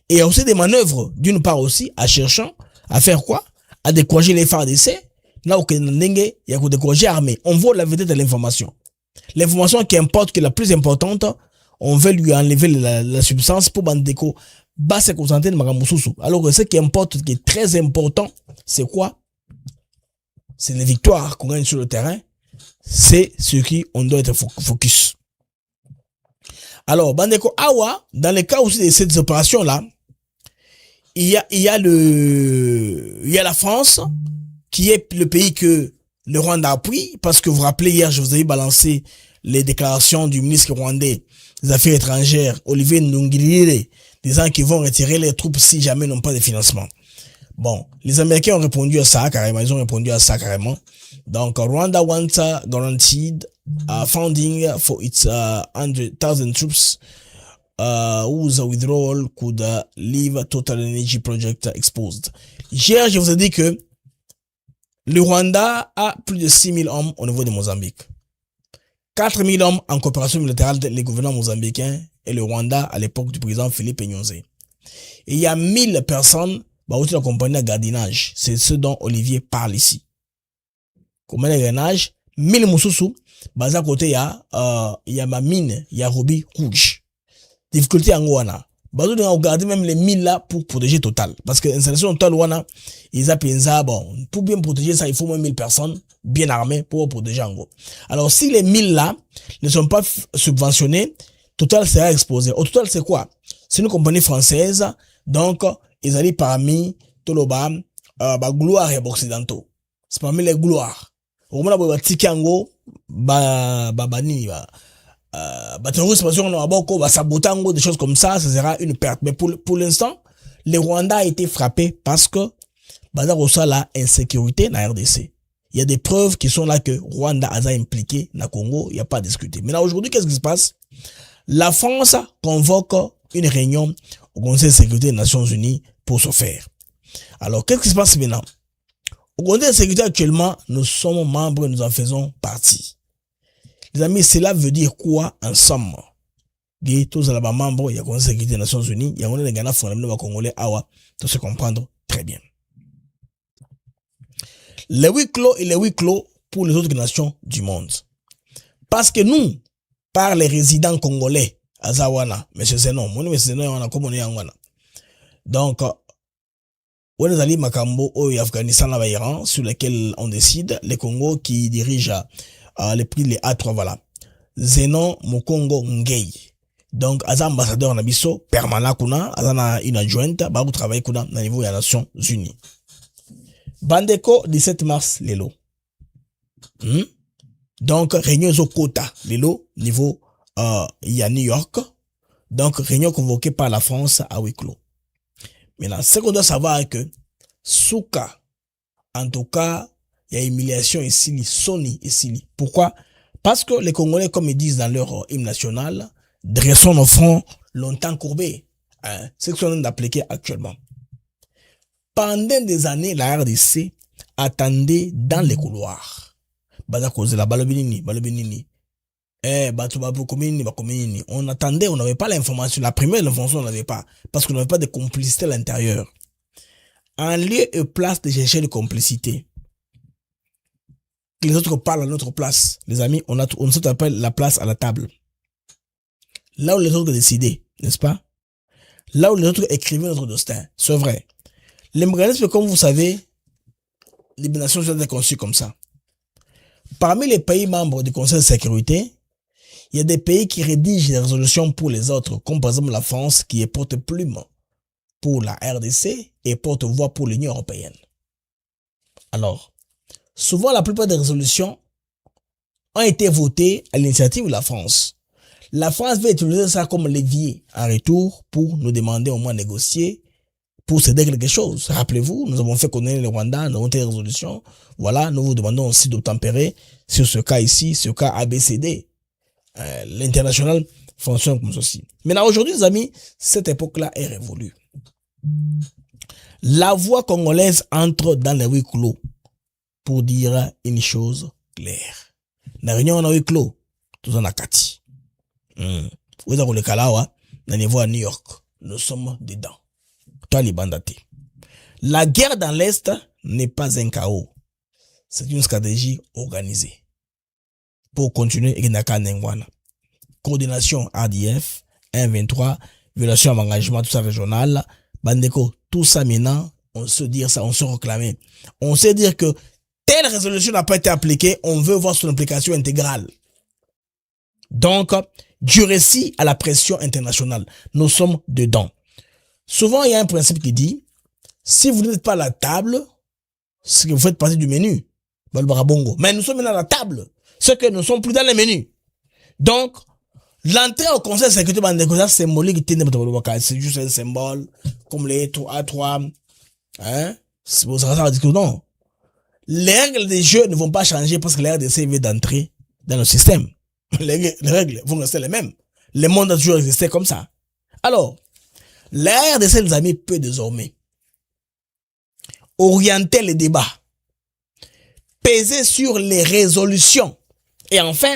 S2: il y a aussi des manœuvres, d'une part aussi, à cherchant, à faire quoi? À décourager les FARDC. Là où il y a que décourager armée. On voit la vérité de l'information. L'information qui importe, qui est la plus importante, on veut lui enlever la substance pour Bandeko. Se concentrer de Magamoussousou. Alors que ce qui importe, qui est très important, c'est quoi? C'est les victoires qu'on gagne sur le terrain. C'est ce qui on doit être focus. Alors, Bandeko Awa, dans le cas aussi de cette opération-là, il y a la France, qui est le pays que le Rwanda appuie, parce que vous vous rappelez, hier, je vous avais balancé les déclarations du ministre rwandais des Affaires étrangères, Olivier Ndungirire, disant qu'ils vont retirer les troupes si jamais n'ont pas de financement. Bon, les Américains ont répondu à ça carrément, Donc, Rwanda wants guaranteed funding for its 100,000 troops whose withdrawal could leave Total Energy Project exposed. Hier, je vous ai dit que le Rwanda a plus de 6 000 hommes au niveau de Mozambique. 4 000 hommes en coopération militaire avec les gouvernements mozambicains et le Rwanda à l'époque du président Philippe Nyonze. Et il y a 1000 personnes, aussi la compagnie de gardinage. C'est ce dont Olivier parle ici. Compagnie de gardinage, 1000 moussoussou, à côté il y a ma mine, il y a Ruby Rouge. Difficulté en Wana. On regarde même les 1000 là pour protéger Total. Parce que l'installation Total Wana, ils appellent ça, pour bien protéger ça, il faut moins 1000 personnes bien armées pour protéger en gros. Alors, si les 1000 là ne sont pas subventionnés, Total sera exposé. Au total, c'est quoi? C'est une compagnie française, donc, ils allaient parmi Toloba, gloire et occidentaux. C'est parmi les gloires. Au moment où Tikango, des choses comme ça sera une perte. Mais pour l'instant, le Rwanda a été frappé parce que, la insécurité dans la RDC. Il y a des preuves qui sont là que Rwanda a impliqué dans le Congo, il n'y a pas à discuter. Maintenant, aujourd'hui, qu'est-ce qui se passe? La France convoque une réunion au Conseil de sécurité des Nations Unies pour se faire. Alors, qu'est-ce qui se passe maintenant? Au Conseil de sécurité, actuellement, nous sommes membres, nous en faisons partie. Les amis, cela veut dire quoi en somme? Tous les membres, il y a le Conseil de sécurité des Nations Unies, il y a les Ghana fondamentalement congolais, tout se comprendre très bien. Les huis clos et les huis clos pour les autres nations du monde. Parce que nous, par les résidents congolais, à Zawana, M. Zenon, comme on est en Wana. Donc, on est allé Makambo, au Afghanistan, là, Iran, sur lesquels on décide, les Congo qui dirigent les prix, les A3, voilà. Zenon Mokongo Ngei. Donc, Aza ambassadeur Nabiso, permanent kuna, Azana une adjointe, vous travaillez kuna, au niveau des Nations Unies. Bandeko, 17 mars, Lelo. Donc, réunion au quota, Lelo, niveau, il y a New York. Donc, réunion convoquée par la France à huis clos. Maintenant, ce qu'on doit savoir est que, Souka, en tout cas, il y a humiliation ici, Sony ici. Pourquoi? Parce que les Congolais, comme ils disent dans leur hymne national, dressons nos fronts longtemps courbés. C'est ce qu'on a appliqué actuellement. Pendant des années, la RDC attendait dans les couloirs. On attendait, on n'avait pas l'information. La première information, on n'avait pas. Parce qu'on n'avait pas de complicité à l'intérieur. En lieu et place de chercher de complicité, les autres parlent à notre place. Les amis, on s'appelle la place à la table. Là où les autres décidaient, n'est-ce pas? Là où les autres écrivaient notre destin. C'est vrai. L'impérialisme, comme vous savez, les nations sont conçues comme ça. Parmi les pays membres du Conseil de sécurité, il y a des pays qui rédigent des résolutions pour les autres, comme par exemple la France qui est porte-plume pour la RDC et porte-voix pour l'Union européenne. Alors, souvent la plupart des résolutions ont été votées à l'initiative de la France. La France va utiliser ça comme levier en retour pour nous demander au moins de négocier pour céder quelque chose. Rappelez-vous, nous avons fait connaître le Rwanda, nous avons fait des résolutions. Voilà, nous vous demandons aussi d'obtempérer sur ce cas ici, ce cas ABCD. L'international fonctionne comme ceci. Maintenant, aujourd'hui, les amis, cette époque-là est révolue. La voix congolaise entre dans les huis clos pour dire une chose claire. La réunion en huis clos, tout en a kati. Vous avez le Kalawa, dans le niveau à New York. Nous sommes dedans. Toi, les bandatés. La guerre dans l'Est n'est pas un chaos. C'est une stratégie organisée. Pour continuer, Ignaka Nengwana. Coordination RDF, 1-23, violation à engagement, tout ça régional. Bandeko, tout ça maintenant, on se dit ça, on se réclame. On sait dire que telle résolution n'a pas été appliquée, on veut voir son application intégrale. Donc, du récit à la pression internationale, nous sommes dedans. Souvent, il y a un principe qui dit, si vous n'êtes pas à la table, c'est que vous faites partie du menu. Mais nous sommes maintenant à la table, c'est que nous ne sommes plus dans le menu. Donc, l'entrée au conseil de sécurité c'est symbolique, c'est juste un symbole, comme les A3, hein? C'est pour ça qu'on dit que non. Les règles des jeux ne vont pas changer parce que la RDC vient d'entrer dans le système. Les règles vont rester les mêmes. Le monde a toujours existé comme ça. Alors, la RDC, les amis, peut désormais orienter les débats, peser sur les résolutions et enfin,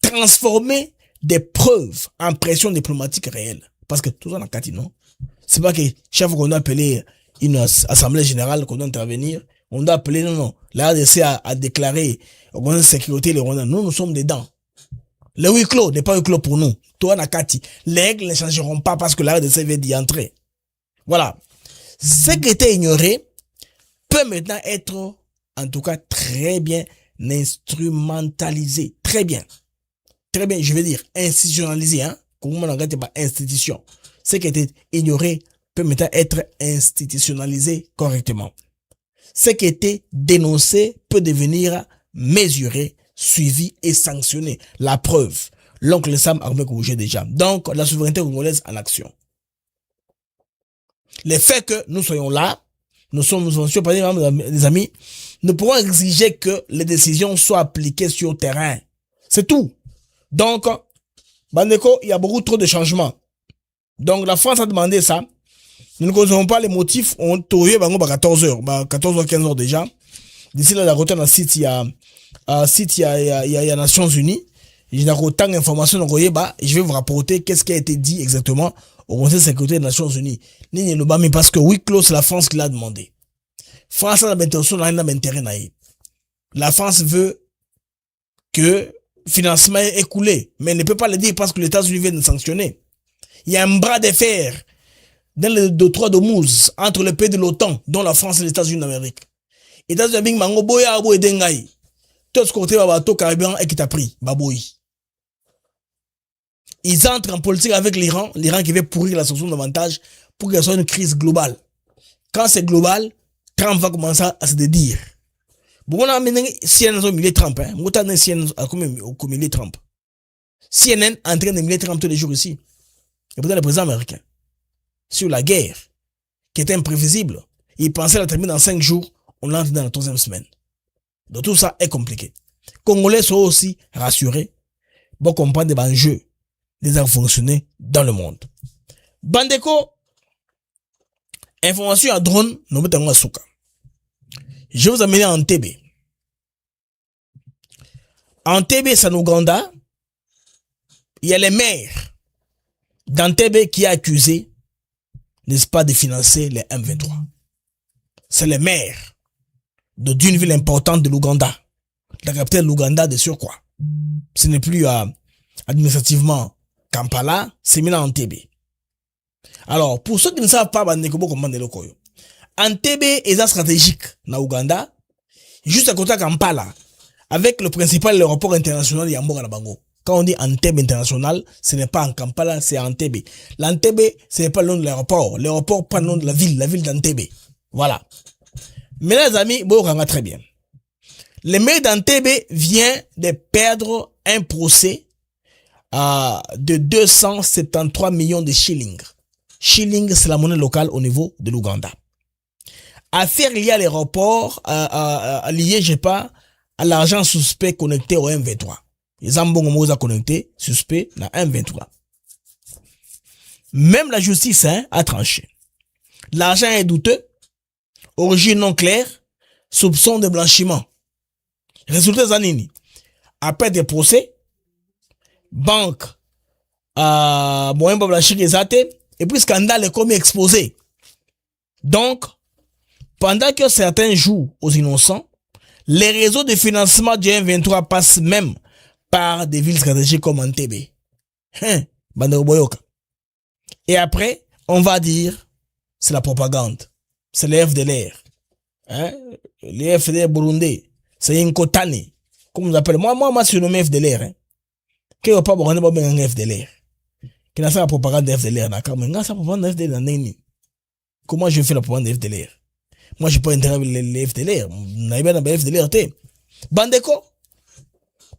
S2: transformer des preuves en pression diplomatique réelle. Parce que tout ça, on a quatre, non? C'est pas que chaque fois qu'on doit appeler une assemblée générale, qu'on doit intervenir, on doit appeler, non. La RDC a déclaré au Conseil de sécurité les Rwandais. Nous sommes dedans. Le huis clos n'est pas huis clos pour nous. Toi, Nakati. Les règles ne changeront pas parce que la RDC vient d'y entrer. Voilà. Ce qui était ignoré peut maintenant être, en tout cas, très bien instrumentalisé. Très bien. Très bien, je veux dire, institutionnalisé, hein. Comment on regarde pas institution. Ce qui était ignoré peut maintenant être institutionnalisé correctement. Ce qui était dénoncé peut devenir mesuré, suivi et sanctionné. La preuve, l'oncle Sam armé que j'ai déjà. Donc, la souveraineté congolaise en action. Le fait que nous soyons là, nous sommes sûrs, par exemple, les amis, nous pourrons exiger que les décisions soient appliquées sur le terrain. C'est tout. Donc, Bandeko, il y a beaucoup trop de changements. Donc, la France a demandé ça. Nous ne connaissons pas les motifs. On tourne à 14h, 14h, 15h déjà. D'ici là, la retourne dans le site, il y a Nations Unies. Il y a autant d'informations, je vais vous rapporter qu'est-ce qui a été dit exactement au Conseil de sécurité des Nations Unies. Mais parce que oui, c'est la France qui l'a demandé. France a l'intérêt. La France veut que financement est écoulé, mais elle ne peut pas le dire parce que les États-Unis viennent de sanctionner. Il y a un bras de fer dans le détroit de Mousse entre les pays de l'OTAN, dont la France et les États-Unis d'Amérique. Les États-Unis mango boya abo edengai. Tout ce côté bateau caribéen et qui t'a pris baboui. Ils entrent en politique avec l'Iran qui veut pourrir la solution davantage pour qu'il y ait une crise globale. Quand c'est global, Trump va commencer à se dédire. Bon, on a amené CNN au milieu Trump, hein. On a CNN au milieu Trump. CNN en train de milieu Trump tous les jours ici. Et peut-être le président américain. Sur la guerre, qui était imprévisible. Il pensait la terminer dans 5 jours, on entre dans la 3e semaine. Donc tout ça est compliqué. Congolais sont aussi rassurés. Bon, comprendre des enjeux, des arts fonctionner dans le monde. Bandeko, information à drone, nous mettons à Souka. Je vais vous amener en Entebbe. En Entebbe, c'est en Ouganda. Il y a les maires d'Entebbe qui a accusé, n'est-ce pas, de financer les M23. C'est les maires d'une ville importante de l'Ouganda. La capitale de l'Ouganda de surcroît. Ce n'est plus administrativement Kampala, c'est maintenant Entebbe. Alors, pour ceux qui ne savent pas, Entebbe est stratégique dans l'Ouganda, juste à côté de Kampala, avec le principal aéroport international de Yamboga Nabango. Quand on dit Entebbe international, ce n'est pas en Kampala, c'est Entebbe. L'Entebbe, ce n'est pas le nom de l'aéroport. L'aéroport prend le nom de la ville d'Entebbe. Voilà. Mais les amis, bon, très bien. Le maire d'Entebbe vient de perdre un procès de 273 millions de shillings. shilling, c'est la monnaie locale au niveau de l'Ouganda. Affaire liée à l'aéroport, liée, je sais pas, à l'argent suspect connecté au M23. Les ambons connectés, suspect, à M23. Même la justice, a tranché. L'argent est douteux, origine non claire, soupçon de blanchiment. Résultat zanini. Après des procès, banque, moyen de blanchir les athées, et puis scandale est comme exposé. Donc, pendant que certains jouent aux innocents, les réseaux de financement du M23 passent même par des villes stratégiques comme Entebbe. Et après, on va dire, c'est la propagande. C'est les FDLR. Les FDLR burundais. C'est une Kotani. Comme on appelle. Moi, je suis nommé FDLR. Qui n'a pas un FDLR. Qui n'a fait la propagande de FDLR. Comment je fais la propagande de FDLR? Moi, je n'ai pas intérêt avec les FDLR. On a bien FDLR. Bandeko.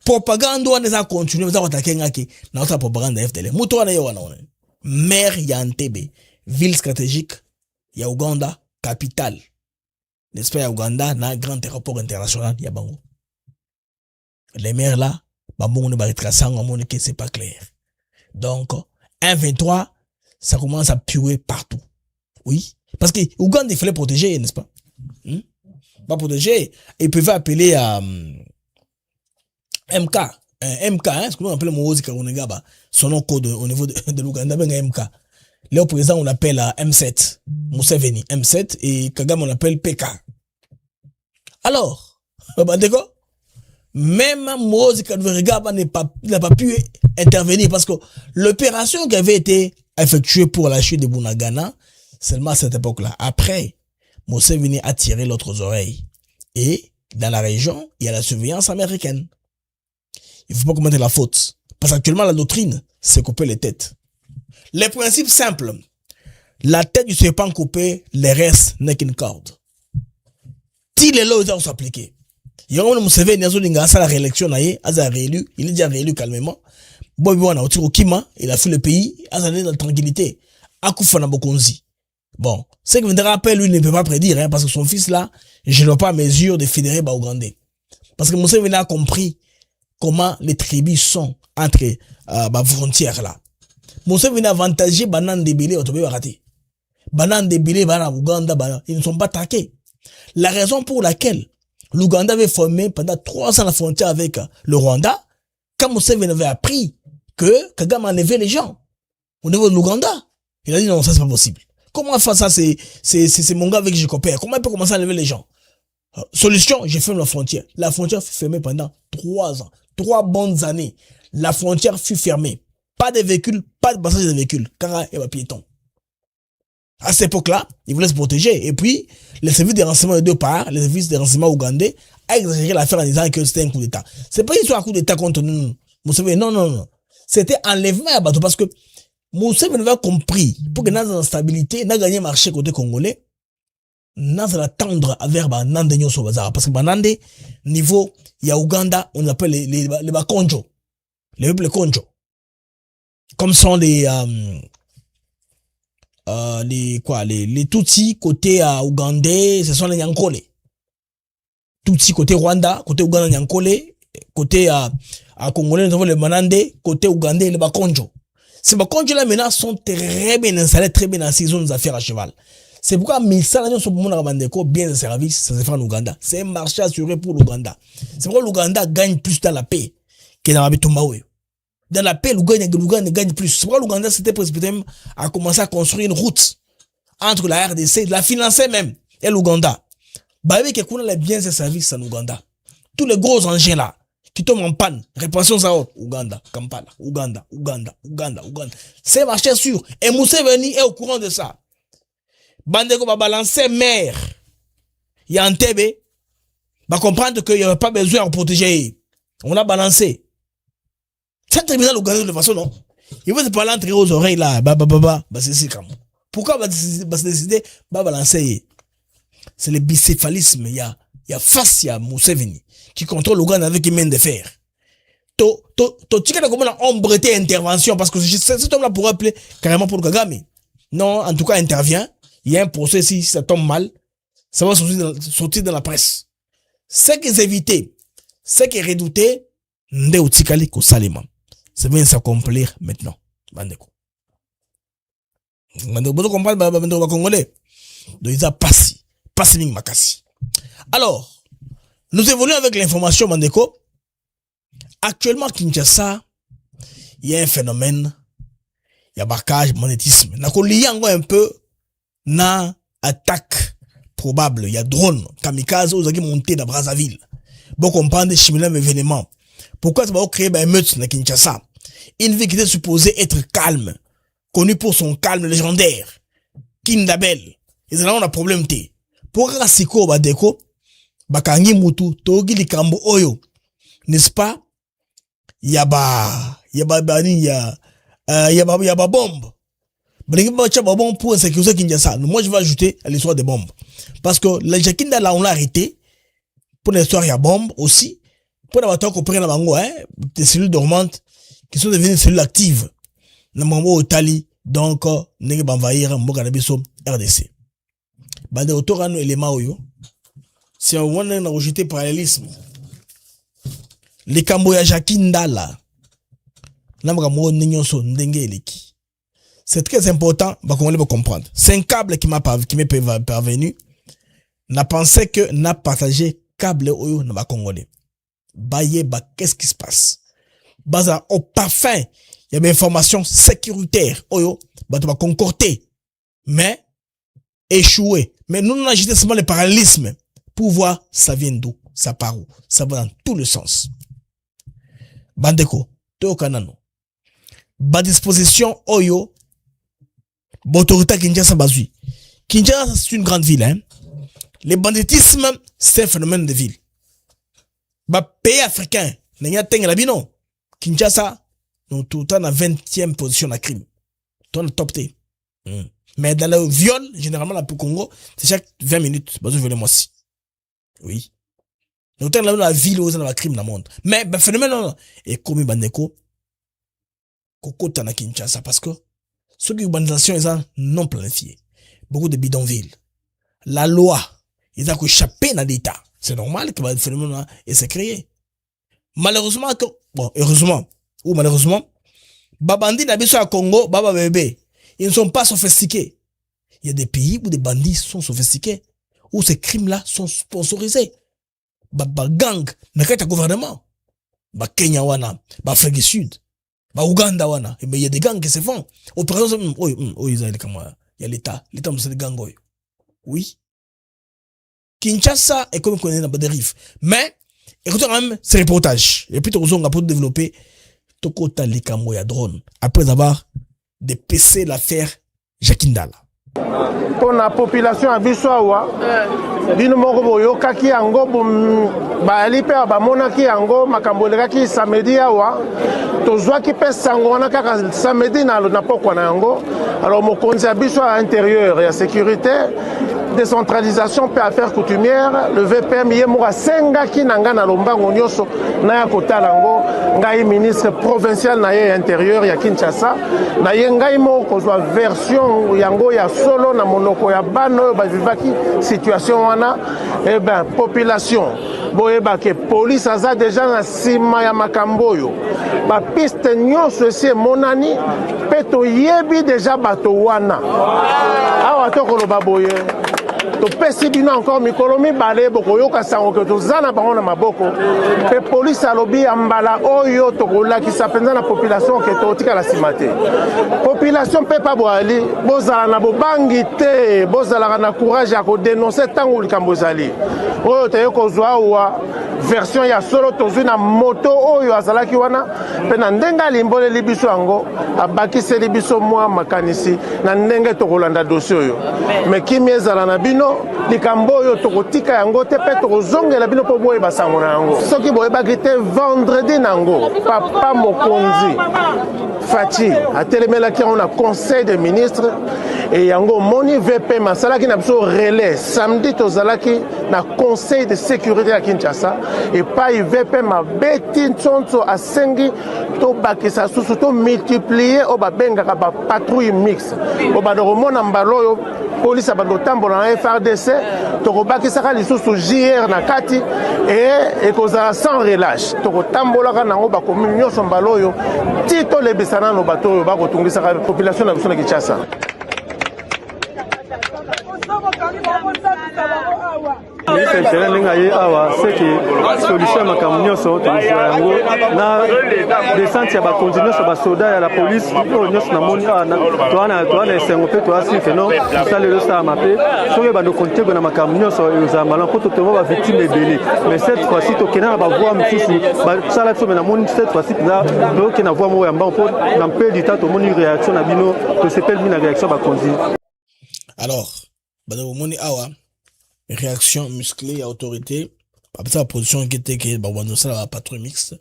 S2: Propagande, on a continué. On a attaqué notre propagande de FDLR. Moutou, on a maire Entebbe. Ville stratégique. Il y a Ouganda, capitale. N'est-ce pas, il y a Ouganda, dans un grand aéroport international, il y a Bango. Les maires là, Bango ne va être c'est pas clair. Donc, 1-23, ça commence à puer partout. Oui. Parce que Ouganda, il fallait protéger, n'est-ce pas? Pas protéger. Ils peuvent appeler à MK. MK, ce qu'on appelle Mohozi Karonegaba, son nom code au niveau de l'Ouganda, MK. Là, au présent, on l'appelle M7. Museveni, M7, et Kagame, on l'appelle PK. Alors, d'accord? Même Mohozi Karonegaba n'a pas pu intervenir parce que l'opération qui avait été effectuée pour la chute de Bunagana, seulement à cette époque-là. Après, Museveni a tiré l'autre oreille. Et, dans la région, il y a la surveillance américaine. Il ne faut pas commettre la faute. Parce qu'actuellement, la doctrine, c'est couper les têtes. Les principes simples. La tête du serpent coupée, les restes n'est qu'une corde. Si les lois sont appliquées. Il y a un Museveni, il a la réélection, il est déjà réélu calmement. Il a fait le pays, il a dans la tranquillité. Akufana Bokonzi. Bon, ce qui me rappelle, lui, ne peut pas prédire, parce que son fils là, je n'ai pas à mesure de fédérer Baougandais. Parce que Museveni a compris comment les tribus sont entre frontières là. Museveni a avantagé Banan Debele au Tobe Barati. Banan Debele, Banan Ouganda, ils ne sont pas attaqués. La raison pour laquelle l'Ouganda avait formé pendant 3 ans la frontière avec le Rwanda, quand Museveni avait appris que Kagame enlevait les gens au niveau de l'Ouganda, il a dit non, ça c'est pas possible. Comment faire ça, c'est mon gars avec qui je coopère. Comment il peut commencer à enlever les gens? Solution, j'ai fermé la frontière. La frontière fut fermée pendant 3 ans. 3 bonnes années. La frontière fut fermée. Pas de véhicules, pas de passage de véhicules. Car il y a piéton. À cette époque-là, ils voulaient se protéger. Et puis, les services de renseignement de deux parts, les services de renseignement ougandais, a exagéré l'affaire en disant que c'était un coup d'État. C'est pas une histoire de coup d'État contre nous. Vous savez, non. C'était enlèvement à bateau parce que Museveni avait compris, pour que nous ayons stabilité, nous gagné marché côté congolais, nous allons attendre avec Banande Nyoso Bazar. Parce que Banande, niveau, il y a Ouganda, on appelle les Bakonjo. Les peuples Konjo. Comme sont les Tutsis côté Ougandais, ce sont les Nyankole. Tutsis côté Rwanda, côté Ouganda Nyankole, côté Congolais, nous avons les Banande, côté Ougandais, les Bakonjo. Ces Bakonjo là maintenant sont très bien installés, très bien assis, ils ont des affaires à cheval. C'est pourquoi Missa là sont pour Bandeko bien de service, ça se fait en Ouganda. C'est un marché assuré pour l'Ouganda. C'est pourquoi l'Ouganda gagne plus dans la paix que dans la Bitumbawe. Dans la paix, l'Ouganda gagne plus. C'est pourquoi l'Ouganda s'était précipité à commencer à construire une route entre la RDC, la financer même, et l'Ouganda. Babi qui connaît les biens et services en Ouganda. Tous les gros engins là, qui tombent en panne, réparation ça, Ouganda, Kampala, Ouganda. C'est marché sûr. Et Museveni est au courant de ça. Bandeko va balancer mer. Il y a Entebbe. Va comprendre qu'il n'y avait pas besoin de protéger. On l'a balancé. C'est très bizarre l'Ouganda de façon, non? Il va se parler entre aux oreilles là. C'est comme. Pourquoi va se décider? Va balancer. C'est le bicéphalisme. Il y a Fassia Museveni qui contrôle l'Ouganda avec une main de fer. Tu sais comment on a embêté intervention parce que cet homme-là pourrait appeler carrément pour Kagame. non, en tout cas, intervient. Il y a un procès, si ça tombe mal, ça va sortir dans la presse. Ce qui est évité, ce qui est redouté, nde utikali ko salima. Ça vient s'accomplir maintenant. Bandeko. Bandeko, vous comprenez, bandeko, congolais. Donc, ils ont passé ming makasi. Alors, nous évoluons avec l'information, bandeko. Actuellement, Kinshasa, il y a un phénomène, il y a barrage, monétisme. N'a qu'on lié encore un peu, na attaque probable, il y a drone, kamikaze, aux qui monté dans Brazzaville. Bon, comprendre, chiminer événement. Pourquoi ça va créer un meute na Kinshasa? Une ville qui était supposée être calme, connue pour son calme légendaire. Kindabel. Ils ont un problème té. Pourquoi siko badeko, bakangi mutu, togi likambo oyo. N'est-ce pas? Il y a bombe. Bombe pour sécuriser Kinshasa. Moi, je vais ajouter à l'histoire des bombes. Parce que les Jakinda là, on l'a arrêté. Pour l'histoire, il y a bombe aussi. Pour la bataille qu'on prenne des cellules dormantes qui sont devenues des cellules actives. Namambo au Tali, donc, n'est pas envahir Mboganabiso, RDC. Bande autour à nous éléments oyo. Si on a rejeté parallélisme. Les Camboya Jakinda là. C'est très important, qu'on va comprendre. C'est un câble qui m'est parvenu. N'a pensé que n'a partagé câble oyo n'a pas congolais. Baye ba qu'est-ce qui se passe? Baza au parfum, il y a des informations sécuritaires oyo, ba tu vas concordé. Mais échoué. Mais nous on a agité seulement le parallélisme pour voir ça vient d'où, ça part où, ça va dans tout le sens. Bandeko, to kanano. Ba disposition oyo l'autorité Kinshasa bazui. Kinshasa c'est une grande ville hein. Le banditisme c'est un phénomène de ville. Ba pays africain n'ya tenga la bino. Kinshasa nous tout le temps à 20e position la crime. Ton top T. Mais dans le viol généralement la Congo c'est chaque 20 minutes bazo violé moi aussi. Oui. Nous temps la ville où dans la crime dans le monde. Mais ba phénomène non et comme bandeko Kokota na Kinshasa parce que ceux qui urbanisation ils ont non planifié. Beaucoup de bidonvilles. La loi, ils ont échappé dans l'État. C'est normal que le phénomène s'est créé. Malheureusement, heureusement, ou malheureusement, babandi n'habitent à Congo, baba bébé, ils ne sont pas sophistiqués. Il y a des pays où des bandits sont sophistiqués, où ces crimes-là sont sponsorisés. Baba gang, n'a qu'à gouvernement. Ba Kenya wana, ba Afrique du Sud. Bah Ouganda wana, mais il y a des gangs qui se font. Au par exemple, il y a l'État c'est des gangs. Oui. Kinshasa est comme on connaît dans la dérive. Mais écoutez quand même ces reportages. Et puis on a pour développer Tokota Likamo ya drone après avoir dépaissé l'affaire Jakindala.
S3: Pour la population à Biswawa, bino moko boyoka ki yango bali pe bamonaki yango makamboleka ki samedi awa tozwaki pe sango wana kaka samedi na pokwa na yango. Alors mokonzi ya biso à intérieur ya sécurité décentralisation pe affaires coutumières le VPM yemoka senga ki nanga na lombango nyoso na ya kotala ngo ngai ministre provincial na ye intérieur ya Kinshasa na ye ngai moko zwa version yango ya solo na monoko ya bano ba vivaki situation wana population boyeba ke police aza déjà na sima ya makamboyo ba piste nyonso esi monani pe toyebi déjà bato wana awa tokoloba boye topesi bino encore mikolo mibale bokoyoka sango ke tozana bango na maboko pe police alobi ya mbala oyo tokolakisa mpenza na population ke totikala nsima te population mpe pa boali bozala na bobangi te bozalaka na courage ya kodenonse ntango likambo ezali oyo toye kozwa awa version ya solo tozwi na moto oyo azalaki wana mpe na ndenge alimboleli biso yango abakiseli biso mwa makanisi na ndenge tokolanda dosie oyo me kimi ezala na bino likambo oyo tokotika yango te mpe tokozongela bino mpo boyeba sango na yango soki boyebaki te vendredi nango papa mokonzi Fachi atelemelaki yango na conseil des ministres et yango moni VP masalaki na biso relais samedi tozalaki na conseil de sécurité ya Kinshasa epai VP mabeti ntsonso asengi tobakisa susu to multiplier oyo babengaka bapatrouille mixte oyo badokomona mbala oyo polisi badotambola na FRDC tokobakisaka lisusu JR na kati e ekozala sans relâche tokotambolaka nango bakomi nyonso mbala oyo ti tolebisa nano bato oyo bakotungisaka population na biso na Kinshasa.
S10: Intérêt ndenge ye awa seki solution makambo nyonso tozwa yango na descente ya bakonzi nyonso basoda ya la police oyo nyonso namoni awa toana esengo mpe toasike no mosaleli osalama mpe soki bando kontego na makambo nyonso ezala malamu mpo totongo bavictime ebele mais cette fois-ci tokende na bavoi mosusu basala biso me namoni cette fois-ci mpenza toyoki na voi moko ya mbango mpo na mpe du temps tomoni réaction na bino tosepeli bino na réaction bakonzi.
S2: Alors bando omoni awa réaction musclée à autorité après la position qui était que on ça la patrouille mixte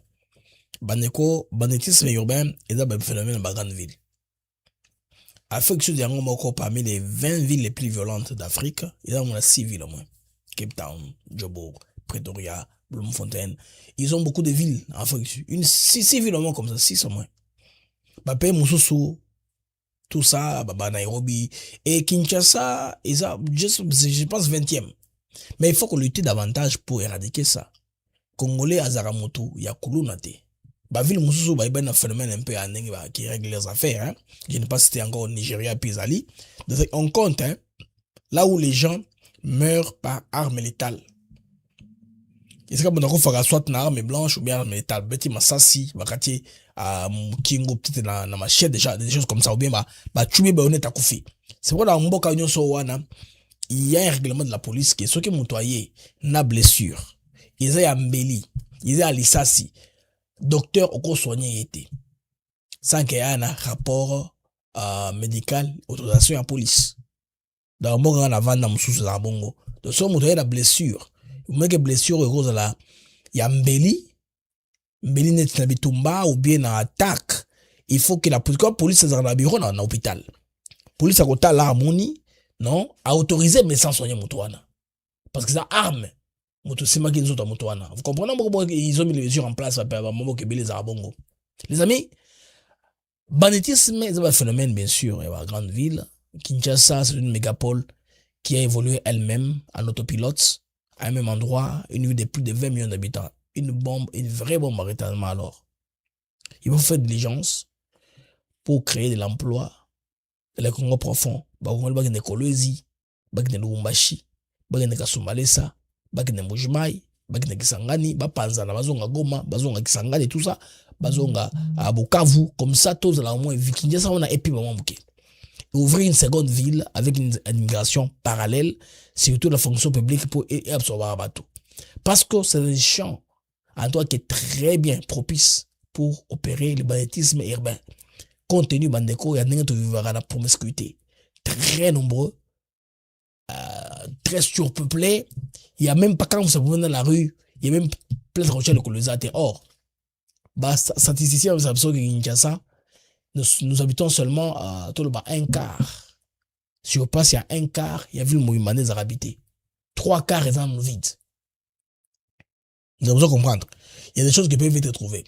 S2: baneko banditisme urbain et là un phénomène dans grande ville affection de yango moko parmi les 20 villes les plus violentes d'Afrique il y a 6 villes au moins Cape Town, Joburg, Pretoria, Bloemfontein. Ils ont beaucoup de villes en Afrique, une 6 villes au moins comme ça, 6 au moins. Bapé Moussousou, tout ça, Baba Nairobi et Kinshasa, je pense 20e. Mais il faut qu'on lutte davantage pour éradiquer ça. Congolais Azaramoto, Yakulu Nate. Bah ville Moussou, bah il y a un phénomène un peu qui règle les affaires. Hein. Je ne sais pas si c'était encore au Nigeria, Pisali. On compte, hein, là où les gens meurent par arme létale. Est-ce que on a soit une arme blanche ou bien arme létale? Beti Masasi, Bakati, Kingo, peut-être na machette, déjà, des choses comme ça, ou bien bah tuer bah honnête à Koufi. C'est pourquoi dans Mboka Union Sowana, il y a un règlement de la police qui est ce qui montoyé, na blessure. Ils ont Mbeli, ils ont Lissasi. Docteur au soigné été. Sans qu'il y ait un rapport médical, autorisation à la police. Dans le monde, on a vendu dans le bongo. Donc, si on a la blessure, vous avez une blessure, il y a Mbeli n'est pas bitumba ou bien une attaque. Il faut que la police soit dans le bureau, dans l'hôpital. La police a côté l'harmonie, non, a autorisé, mais sans soigner Moutouana. Parce que c'est une arme. Vous comprenez pourquoi ils ont mis les mesures en place les amis, banditisme c'est un phénomène bien sûr, il y a une grande ville. Kinshasa c'est une mégapole qui a évolué elle-même en autopilote à un même endroit, une ville de plus de 20 millions d'habitants, une vraie bombe véritablement. Alors il faut faire diligence pour créer de l'emploi dans le Congo profond. Bagine Kolwezi, Bagine Lubumbashi, Bagine Kasumbalesa, Bagine Mujimai, Bagine Kisangani, Bapanza, Bazonga Goma, Bazonga Kisangani, tout ça, Bazonga à Bukavu, comme ça, tous là au moins, Kinshasa, on a épi moment bouquet. Ouvrir une seconde ville avec une immigration parallèle, surtout la fonction publique pour absorber un bateau. Parce que c'est un champ, en toi qui est très bien propice pour opérer le banditisme urbain. Compte tenu Bandeko, il y a un vivre à la promiscuité. Très nombreux, très surpeuplés. Il n'y a même pas quand vous vous dans la rue, il y a même plein de recherches de colonisateurs. Or, statisticien, vous savez que Kinshasa, nous habitons seulement à tout le bas un quart. Si on passe, il y a un quart, il y a vu le mouvement des habité. 3 quarts est dans le vide. Nous avons besoin de comprendre. Il y a des choses qui peuvent être trouvées.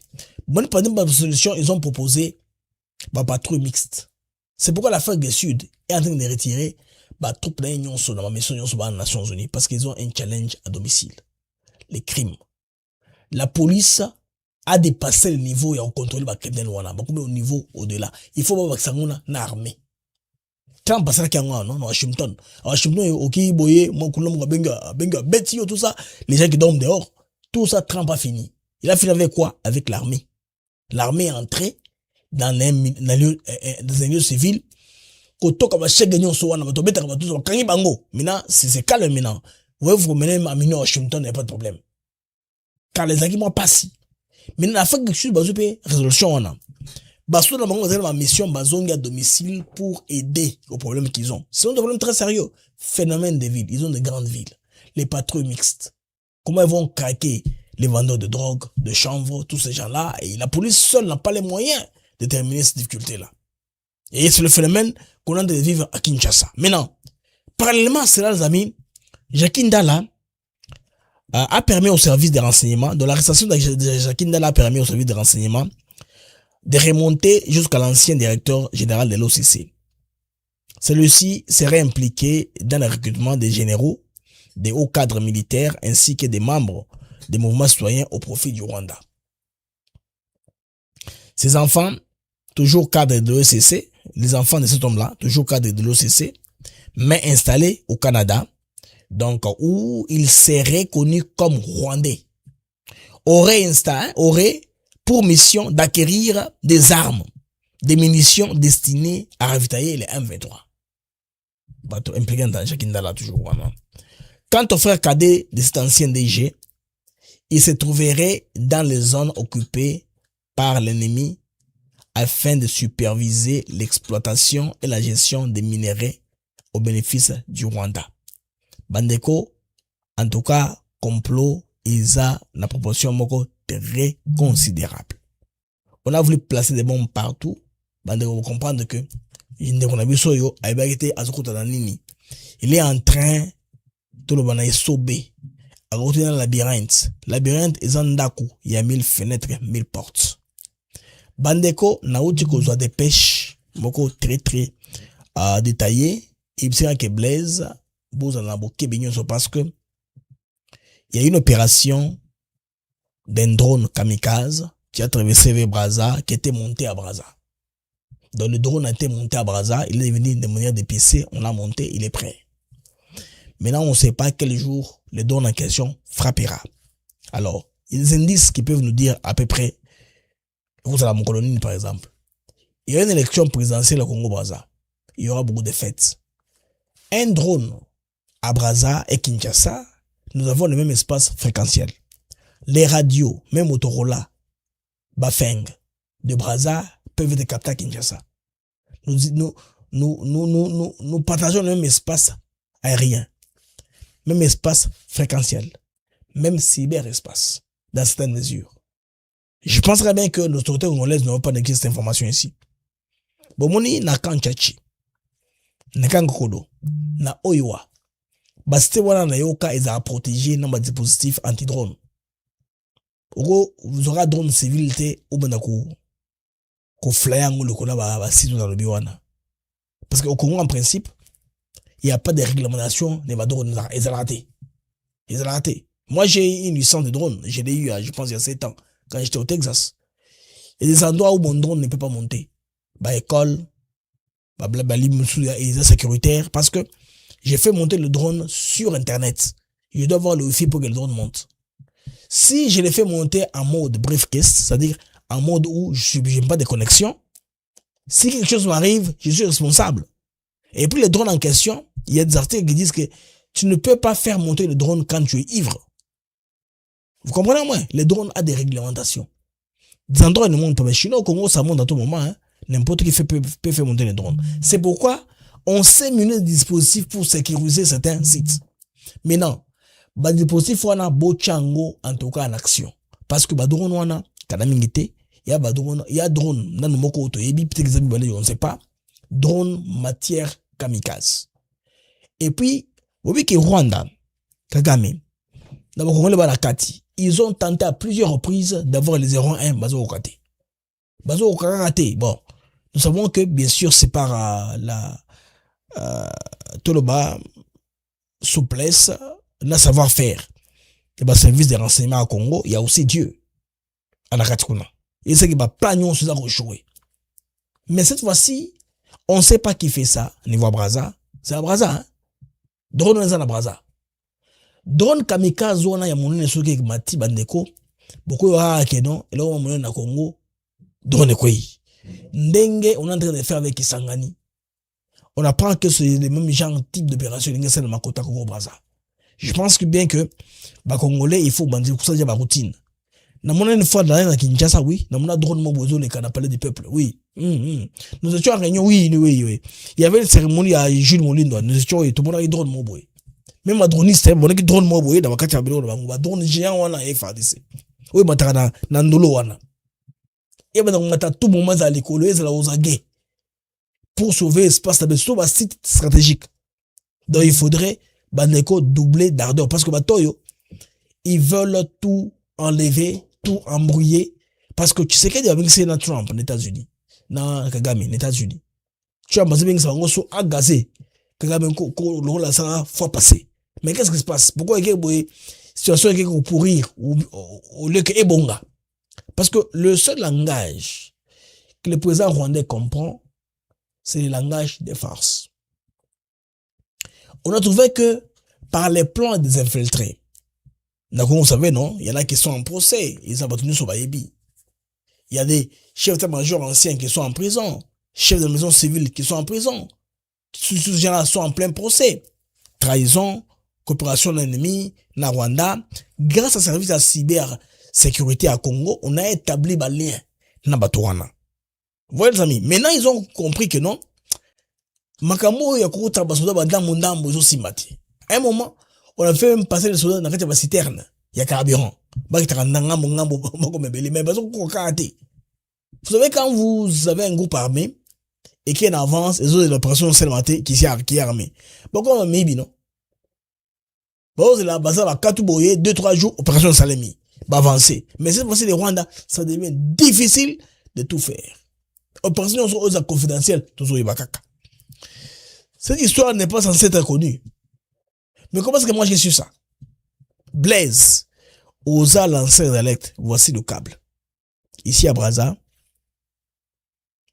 S2: Bonne solution, ils ont proposé une patrouille mixte. C'est pourquoi l'Afrique du Sud est en train de retirer les troupes de la mission des Nations Unies parce qu'ils ont un challenge à domicile. Les crimes. La police a dépassé le niveau et a contrôlé les criminels au niveau au-delà. Il faut voir que ça une armée. Trump passe à Washington. À Washington, ok, boye, mon coulomb, benga, beti, tout ça. Les gens qui dorment dehors. Tout ça, Trump a fini. Il a fini avec quoi? Avec l'armée. L'armée est entrée dans un lieu civil. Koto kama chèque gagnant soit na bato beta kama tout ça kangi bango. Maintenant, c'est calme maintenant. Vous menez à Washington, il n'y a pas de problème. Car les arguments passent. Maintenant, la fin que je suis basé résolution on a. Basso dans ma mission, bazongi à domicile pour aider aux problèmes qu'ils ont. C'est un problème très sérieux. Phénomène des villes. Ils ont de grandes villes. Les patrouilles mixtes. Comment ils vont craquer les vendeurs de drogue, de chanvre, tous ces gens-là. Et la police seule n'a pas les moyens de terminer ces difficultés-là. Et c'est le phénomène qu'on a de vivre à Kinshasa. Maintenant, parallèlement à cela, les amis, Jacques Ndala a permis au service des renseignements, de l'arrestation de Jacques Ndala a permis au service des renseignements de remonter jusqu'à l'ancien directeur général de l'OCC. Celui-ci serait impliqué dans le recrutement des généraux, des hauts cadres militaires ainsi que des membres des mouvements citoyens au profit du Rwanda. Ces enfants, toujours cadres de l'OCC, les enfants de cet homme-là, toujours cadres de l'OCC, mais installés au Canada, donc où il serait connu comme Rwandais, aurait pour mission d'acquérir des armes, des munitions destinées à ravitailler les M23. Bateau impliqué dans Jacques Ndala toujours. Quant au frère cadet de cet ancien DG, il se trouverait dans les zones occupées par l'ennemi afin de superviser l'exploitation et la gestion des minerais au bénéfice du Rwanda. Bandeko, en tout cas, complot, isa la proportion moko très considérable. On a voulu placer des bombes partout. Bandeko, vous comprenez que il est en train de le sauver. À côté d'un labyrinthe. Labyrinthe est un daku. Il y a 1000 fenêtres, 1000 portes. Bandeko, naouti kozwa des pêches, moko très détaillé. Il sera que Blaise, vous en avez parce que il y a une opération d'un drone kamikaze qui a traversé vers Brazza, qui était monté à Brazza. Donc le drone a été monté à Brazza, il est venu de manière de PC, on l'a monté, il est prêt. Maintenant, on ne sait pas quel jour le drone en question frappera. Alors, il y a des indices qui peuvent nous dire à peu près, vous à la Moncolonie par exemple, il y a une élection présidentielle au Congo-Brazza. Il y aura beaucoup de fêtes. Un drone à Brazza et Kinshasa, nous avons le même espace fréquentiel. Les radios, même Motorola, Bafeng, de Brazza, peuvent être captés à Kinshasa. Nous partageons le même espace aérien, même espace fréquentiel, même cyberespace, dans certaines mesures. Je penserais bien que l'autorité congolaise n'aurait pas négligé cette information ici. Bomoni na Kanchachi, na Kangokodo, na Oiwa, basite wana na yoka ils a protégé dans des dispositifs anti-drone. Vous aurez drone civilité ou bien ko flyango le kola ba site dans le biwana. Parce qu'au Congo en principe, il n'y a pas de réglementation des drones. Ils ont raté. Moi j'ai une licence de drone, je l'ai eu je pense il y a 7 ans quand j'étais au Texas. Il y a des endroits où mon drone ne peut pas monter. Bah école, les sécuritaires, parce que j'ai fait monter le drone sur internet. Je dois avoir le wifi pour que le drone monte. Si je l'ai fait monter en mode briefcase, c'est-à-dire en mode où je n'ai pas de connexion, si quelque chose m'arrive, je suis responsable. Et puis le drone en question, il y a des articles qui disent que tu ne peux pas faire monter le drone quand tu es ivre. Vous comprenez moi? Le drone a des réglementations. Des endroits ne montent pas. Mais chez nous au Congo, ça monte à tout moment. Hein. N'importe qui peut faire monter le drone. C'est pourquoi on s'est muni de dispositifs pour sécuriser certains sites. Maintenant, le dispositif wana bochango en tout cas en action. Parce que drone wana kanamingité, il y a drone dans moko auto yebi peut-être on ne sait pas. Drone matière kamikaze. Et puis, vous voyez que Rwanda, Kagame, ils ont tenté à plusieurs reprises d'avoir les 01 Bazo Okate. Bazo Okate, bon, nous savons que bien sûr c'est par Toloba, souplesse, la savoir-faire. Et bah, service de renseignement au Congo, il y a aussi Dieu. À la Katikuna. Et c'est que bah, plagnon se a rejoué. Mais cette fois-ci, on ne sait pas qui fait ça, niveau à Brazza. C'est à Brazza, hein. Drone est à Brazza. Drone kamikaze wana ya monene soki mati bandeko. Beaucoup ya kenon, et là on monene na Congo. Drone quoi. Ndenge, on est en train de faire avec Kisangani. On apprend que c'est le même genre type d'opération que celle de Makota Congo Brazza. Je pense que bien que, bah, Congolais, il faut bandir pour ça, il y a ma routine. Namona une fois dans la Kinshasa, oui. Namona drone mobozo les canapés du peuple, oui. Nous étions en réunion, oui. Il y avait une cérémonie à Jules Molindo. Nous étions, tout le monde a eu drone moboy. Même un droniste, on a drone moboy dans ma carte à bureau, drone géant, on a FADC. Oui, matana, nandolo, wana. Et ben, on a tout moment à l'école, et la osagé. Pour sauver l'espace, ça un site stratégique. Donc, il faudrait, Baneko, doubler d'ardeur. Parce que, Batoyo, ils veulent tout enlever, tout embrouiller. Parce que tu sais qu'il y a un Trump aux États-Unis. Non, Kagame, aux États-Unis. Trump, c'est un peu agacé. Kagame, la ça fois passé. Mais qu'est-ce qui se passe? Pourquoi il y a une situation qui est pourrir au lieu que Ebonga? Parce que le seul langage que le président rwandais comprend, c'est le langage des farces. On a trouvé que par les plans des infiltrés, d'accord, vous savez, non? Il y en a qui sont en procès, ils ont battu sur Bayebi. Il y a des chefs d'état-major anciens qui sont en prison, chefs de maison civile qui sont en prison. Tous ces gens-là sont en plein procès. Trahison, coopération d'ennemis, na Rwanda. Grâce à service à cybersécurité à Congo, on a établi un lien na Batouana. Vous voyez les amis? Maintenant, ils ont compris que non. Makamo ya kuruta basoda bandambo ndambo zo simati. À un moment, on a fait même passer les soldats dans la citerne. Il y a carburant. Mais vous savez, quand vous avez un groupe armé et qu'il y a une avance, les autres de l'opération Selmaté qui est armé. Bon, comme un maybe, non? Bon, c'est la base à 4 boyés, 2-3 jours, opération Salemi. Va avancer. Mais cette fois-ci, les Rwanda, ça devient difficile de tout faire. Opération confidentielle, toujours Ibakaka. Cette histoire n'est pas censée être connue. Mais comment est-ce que moi j'ai su ça? Blaise osa lancer d'alerte. Voici le câble. Ici à Brazza.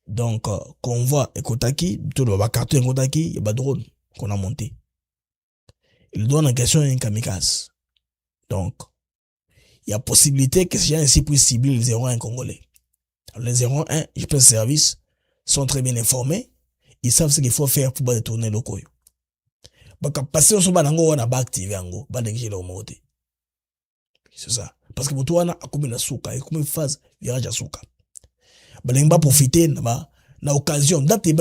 S2: Donc, convoi Ekotaki, tout le carton Ekotaki, il y a pas de drone qu'on a monté. Le drone en question est un kamikaze. Donc, il y a possibilité que ces gens ici puissent cibler les 01 congolais. Alors, les 01, je pense service, sont très bien informés. Ils savent ce qu'il faut faire pour détourner le coyo. Parce que si on a activé ango, c'est ça. Parce que pour a comme une souka, et comme une phase virage à souka. On va profiter na occasion. Date n'est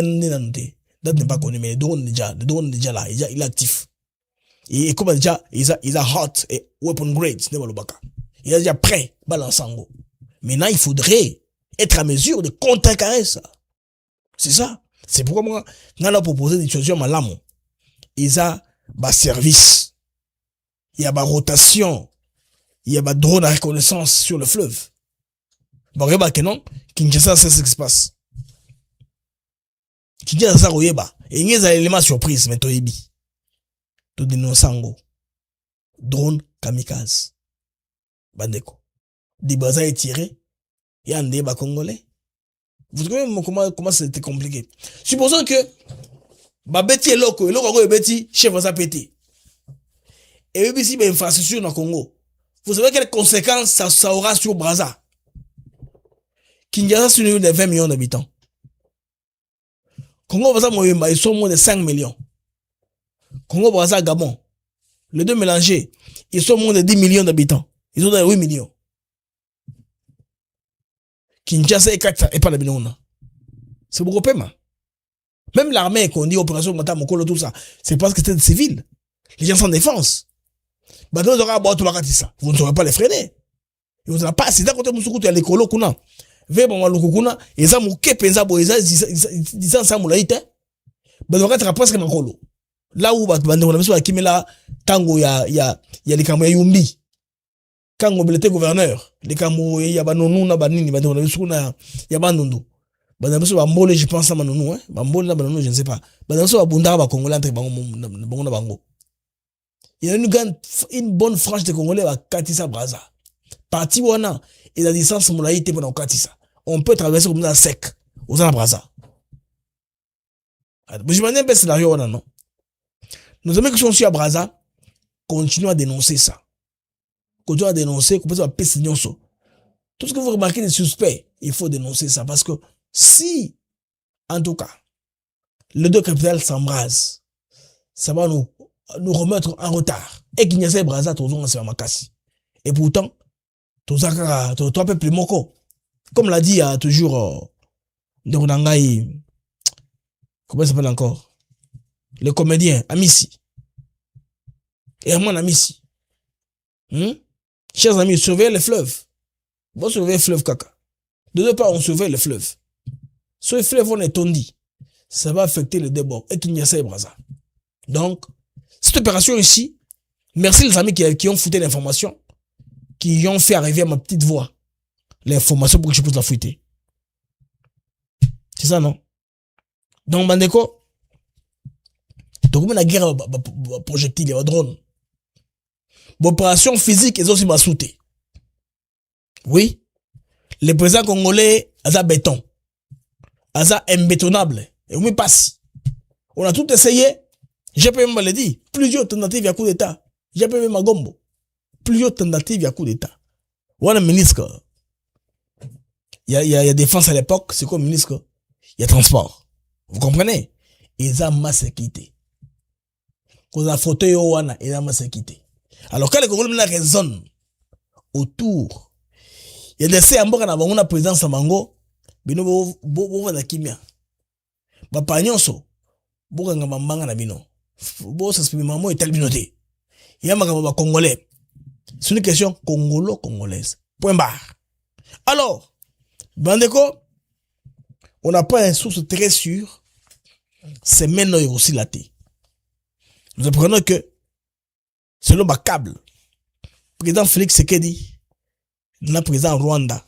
S2: pas connu, mais le drone déjà là, il est actif. Et comme déjà, il a hot et weapon grade, il est déjà prêt, balance ango. Maintenant, il faudrait être à mesure de contrecarrer ça. C'est ça. C'est pourquoi moi, on a proposé des situations malamo. Il y a un service, il y a une rotation, il y a un drone à reconnaissance sur le fleuve. Bon, regarde que non, Kinshasa, c'est ce qui se passe. Kinshasa, regarde, et il y a des éléments surprise, mais toyebi. Tout dénonçango. Drone kamikaze. Bandeko. Des bazars est tiré, il y a un débat congolais. Vous savez comment c'était compliqué. Supposons que Babeti est loco, et Beti, chef va péter. Et puis si il y a une infrastructure dans le Congo, vous savez quelles conséquences ça aura sur Brazza. Kinshasa, c'est une ville de 20 millions d'habitants. Congo, Brazza, ils sont moins de 5 millions. Congo, Brazza, Gabon, les deux mélangés, ils sont moins de 10 millions d'habitants. Ils sont dans 8 millions. Kinshasa et 4 et pas la binona. C'est beaucoup paiement. Même l'armée qu'on dit opération Mata Mokolo tout ça, c'est parce que c'était des civils. Les gens sont en défense. Vous ne saurez pas les freiner. Vous n'avez pas, c'est d'un côté Moussoukou, tu as l'écolo kuna. Ve bon malukuna, ils ont mouké penza boisa, ils ont ça moulaïte. Ben on va presque makolo. Là où on a besoin de Kimela, tango ya les camois yumbi. Quand on était gouverneur, les camots, il y a banonou na banini, on a besoin de yabanundu. Banamso bambole, je pense à manonou, hein. Bambole na banonou, je ne sais pas. Banamso babunda ba congolais entre bango na bango. Il y a une bonne frange de congolais à Katissa Brazza. Parti wana, et la distance moulaïte pour Katissa. On peut traverser comme ça sec, aux Brazza. Mais je m'en ai un peu scénario wana, non? Nos amis qui sont sur Brazza continuent à dénoncer ça. Continuent à dénoncer, qu'on peut dire tout ce que vous remarquez des suspects, il faut dénoncer ça. Parce que si, en tout cas, les deux capitales s'embrasent, ça va nous remettre en retard. Et qu'il n'y a pas Brazza, tout le monde, c'est Makassi. Et pourtant, Tozaka, toi peuple moko. Comme l'a dit toujours Ndongangai, comment il s'appelle encore? Le comédien, Amissi. Et à mon Amissi. Chers amis, surveillez les fleuves. Bon, surveillez le fleuve Kaka. De deux parts, on surveille le fleuve. Si le fleuve on est tondi, ça va affecter le débord. Et Kinshasa et Brazza. Donc, cette opération ici, merci les amis qui ont foutu l'information, qui ont fait arriver à ma petite voix l'information pour que je puisse la fouetter. C'est ça, non? Donc, Bandeko, donc, la guerre projectile, et drone. L'opération physique, ils ont aussi ma sauté. Oui. Le président congolais, a béton. A imbétonnable. Et oui, passe. On a tout essayé. J'ai pas même le dit. Plusieurs tentatives, il y a coup d'état. J'ai pas même à Gombo. Plusieurs tentatives, il y a coup d'état. On a un ministre. Il y a défense à l'époque, c'est quoi ministre? Il y a transport. Vous comprenez? Ils ont ma sécurité. Quand on a fauteuil, ils ont ma sécurité. Alors, quand les Congolais raisonnent autour, il y a des séances qui ont présidence à Mango, bino bo na kimia. Ba panyonso, bo nga mambanga na bino. Bo s'exprimer maman et tel binoté. Il y a ma Congolais. C'est une question congolaise. Point barre. Alors, Bandeko, on n'a pas une source très sûre. C'est maintenant aussi la thé. Nous apprenons que, selon ma câble, le président Félix Sekedi, le président Rwanda,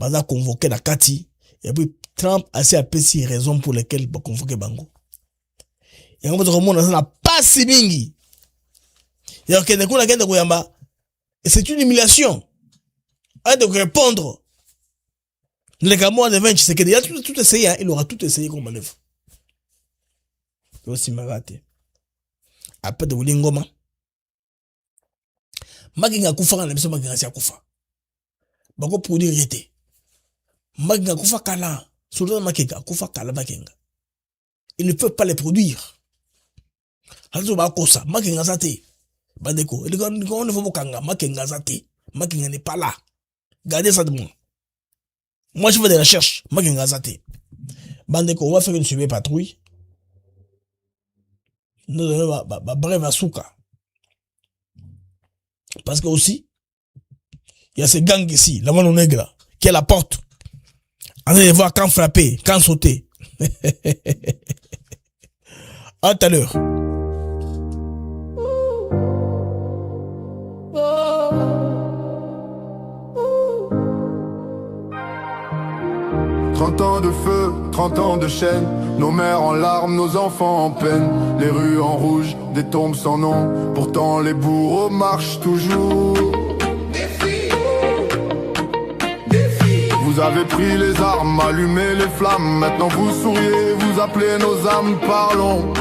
S2: a convoqué la Kati, et puis Trump a assez apprécié les raisons pour lesquelles il a convoqué Bango. Et on n'a pas si bingi. Et c'est une humiliation. À de répondre. Les Camerounais de 20, c'est qu'il a tout essayé, hein. Il aura tout essayé comme manœuvre. Il aussi m'a raté. Après de Wilingoma, Maginga Koufa, on a besoin de Maginga Koufa. Bako produit rété. Maginga Koufa Kala, soldat Makinga Koufa Kala Makinga. Ils ne peuvent pas les produire. Alors, Bakosa, Makinga Zate, Bandeko, et le gars, on ne veut pas Kanga, Makinga Zate, Makinga n'est pas là. Gardez ça de moi. Moi, je fais des recherches, Makinga Zate. Bandeko, on va faire une suivie patrouille. Nous donnons brève à Souka. Parce que aussi, il y a ces gangs ici, la mano nègre, qui est la porte. Allez voir quand frapper, quand sauter. À tout à l'heure. «
S1: 30 ans de feu, 30 ans de chaîne, nos mères en larmes, nos enfants en peine, les rues en rouge, des tombes sans nom, pourtant les bourreaux marchent toujours. Vous avez pris les armes, allumé les flammes, maintenant vous souriez, vous appelez nos âmes, parlons.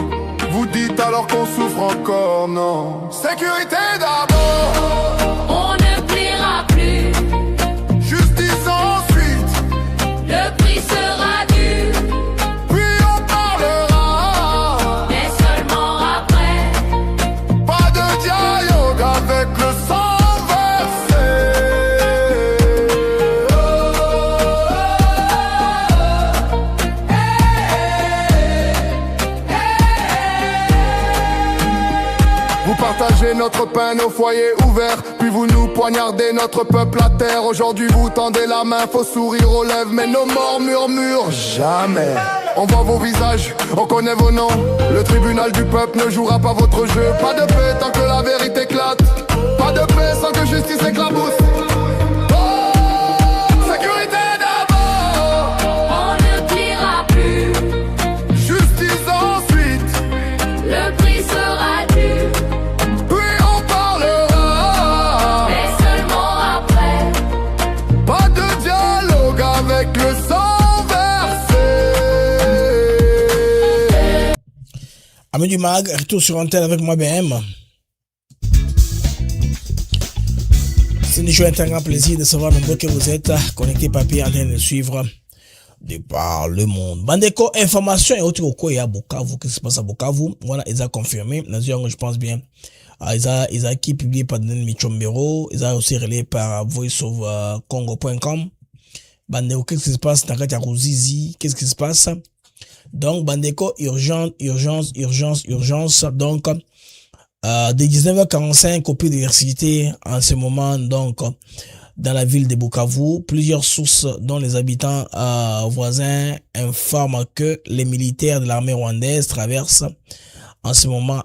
S1: Vous dites alors qu'on souffre encore, non. Sécurité d'abord.
S11: On ne pliera plus.
S1: Justice ensuite.
S11: Le prix sera dur.
S1: Puis on parlera.
S11: Mais seulement après.
S1: Pas de dialogue avec le sang versé. Vous partagez notre pain, nos foyers ouverts, puis vous nous poignardez notre peuple à terre. Aujourd'hui vous tendez la main, faux sourire aux lèvres, mais nos morts murmurent jamais. On voit vos visages, on connaît vos noms. Le tribunal du peuple ne jouera pas votre jeu. Pas de paix tant que la vérité éclate. Pas de paix sans que justice éclabousse. Sécurité d'abord.
S11: On ne pliera plus.
S1: Justice ensuite.
S11: Le prix sera dur.
S1: Puis on parlera.
S11: Mais seulement après.
S1: Pas de dialogue avec le sang versé.
S2: Amis du Mag, retour sur antenne avec moi BM. C'est un grand plaisir de savoir nombreux que vous êtes connectés papier en train de suivre de par le monde. Bandeko, information et autre quoi il y a Bukavu, qu'est-ce qui se passe à Bukavu? Voilà, ils ont confirmé. Je pense bien. Ils ont qui publié par Daniel Michombero, ils ont aussi relayé par voiceofcongo.com. Bandeko, qu'est-ce qui se passe? Nakati Ruzizi, qu'est-ce qui se passe? Donc, Bandeko, urgence. Donc, dès 19h45, au pied de l'université, en ce moment, donc, dans la ville de Bukavu, plusieurs sources dont les habitants voisins informent que les militaires de l'armée rwandaise traversent en ce moment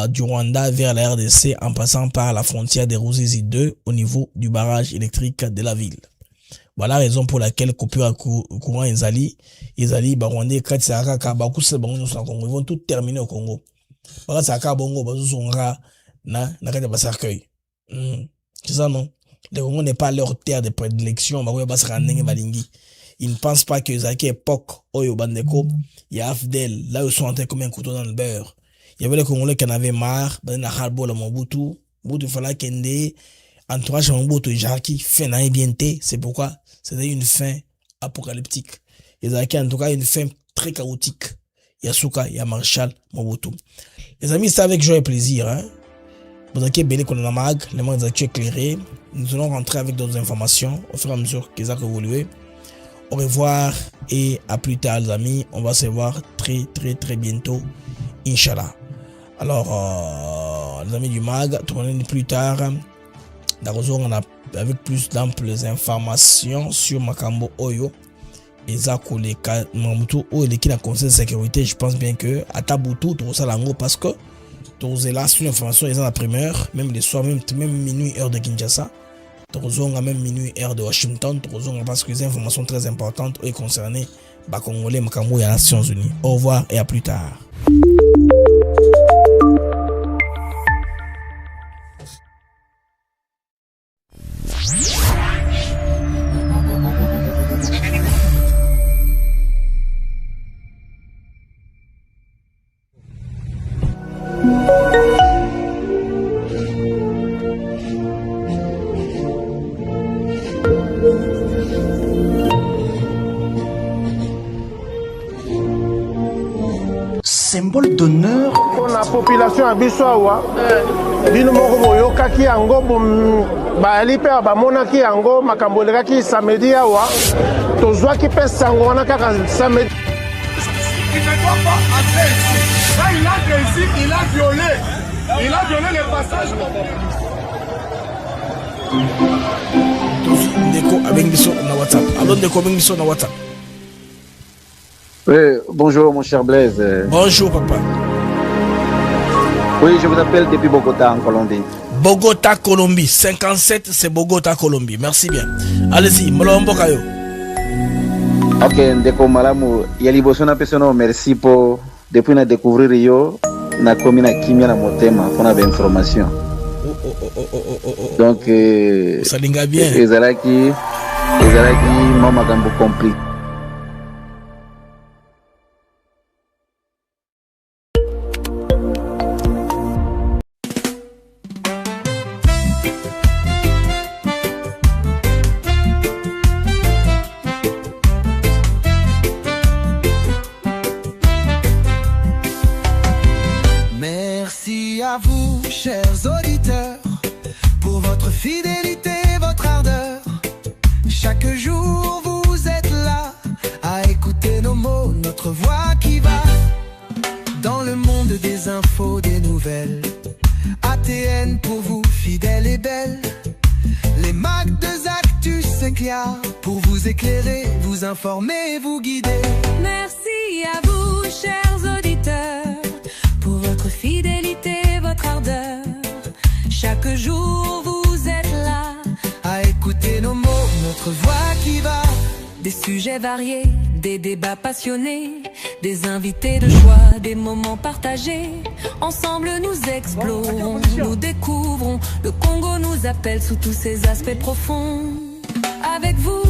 S2: du Rwanda vers la RDC en passant par la frontière de Ruzizi 2 au niveau du barrage électrique de la ville. Voilà la raison pour laquelle coupure à courant Rwandais, ils vont tout terminer au Congo. C'est ça, non? Le Congo n'est pas leur terre de prédilection. Ils ne pensent pas que Zaki époque, Oyo Bandeko, il y a Afdel, là ils sont entrés comme un couteau dans le beurre. Il y avait les Congolais qui en avaient marre, il fallait qu'il y ait entourage Mobutu, Jackie, fin bienté. C'est pourquoi c'était une fin apocalyptique. Et Zaki, en tout cas, une fin très chaotique. Yasuka, il y a Marshal Mobutu. Les amis, c'est avec joie et plaisir, hein. Vous avez belé qu'on a mag, les mots éclairés. Nous allons rentrer avec d'autres informations au fur et à mesure qu'ils ont évolué. Au revoir et à plus tard, les amis. On va se voir très bientôt, Inch'Allah. Alors, les amis du mag, tournez plus tard. D'abord, on a avec plus d'amples informations sur Makambo Oyo. Et ça, les cas, l'équipe de conseil de sécurité, je pense bien que à Tabutu, tout ça, parce que tout là, sur l'information, ils ont la primeur, même les soirs, même minuit, heure de Kinshasa. Tout même minuit, heure de Washington. Tout parce que les informations très importantes et concernées, Congolais, Makambo et les Nations Unies. Au revoir et à plus tard.
S7: Symbole d'honneur
S3: pour la population à Biswawa. Bino moko boyokaki yango bali pe bamonaki yango makambolekaki samedi awa tozwaki pe sango wana kaka samedi.
S1: Il ne doit pas entrer ici. Quand il entre ici, il a violé le passage.
S2: Ndeko abengiso na WhatsApp. Alors Ndeko abengiso na WhatsApp.
S4: Oui, bonjour mon cher Blaise.
S2: Bonjour papa.
S4: Oui, je vous appelle depuis Bogota en Colombie.
S2: Bogota, Colombie. 57, c'est Bogota, Colombie. Merci bien. Allez-y, Molombo Kayo.
S4: Ok, ndeko malamu. Yaliboso na pesono merci pour depuis na découvrir yo na komi na kimia na motema pour na information. Donc
S2: ça linga bien.
S4: Ezalaki mama gambo compris.
S12: Merci à vous, chers auditeurs, pour votre fidélité, votre ardeur. Chaque jour vous êtes là à écouter nos mots, notre voix qui va dans le monde des infos, des nouvelles. ATN pour vous, fidèle et belle. Les mags de Actus s'éclairent pour vous éclairer, vous informer et vous guider.
S11: Merci à vous, chers auditeurs, pour votre fidélité, votre ardeur. Chaque jour vous êtes là
S12: à écouter nos mots, notre voix qui va.
S11: Des sujets variés, des débats passionnés, des invités de choix, des moments partagés. Ensemble nous explorons, nous découvrons. Le Congo nous appelle sous tous ses aspects profonds. Avec vous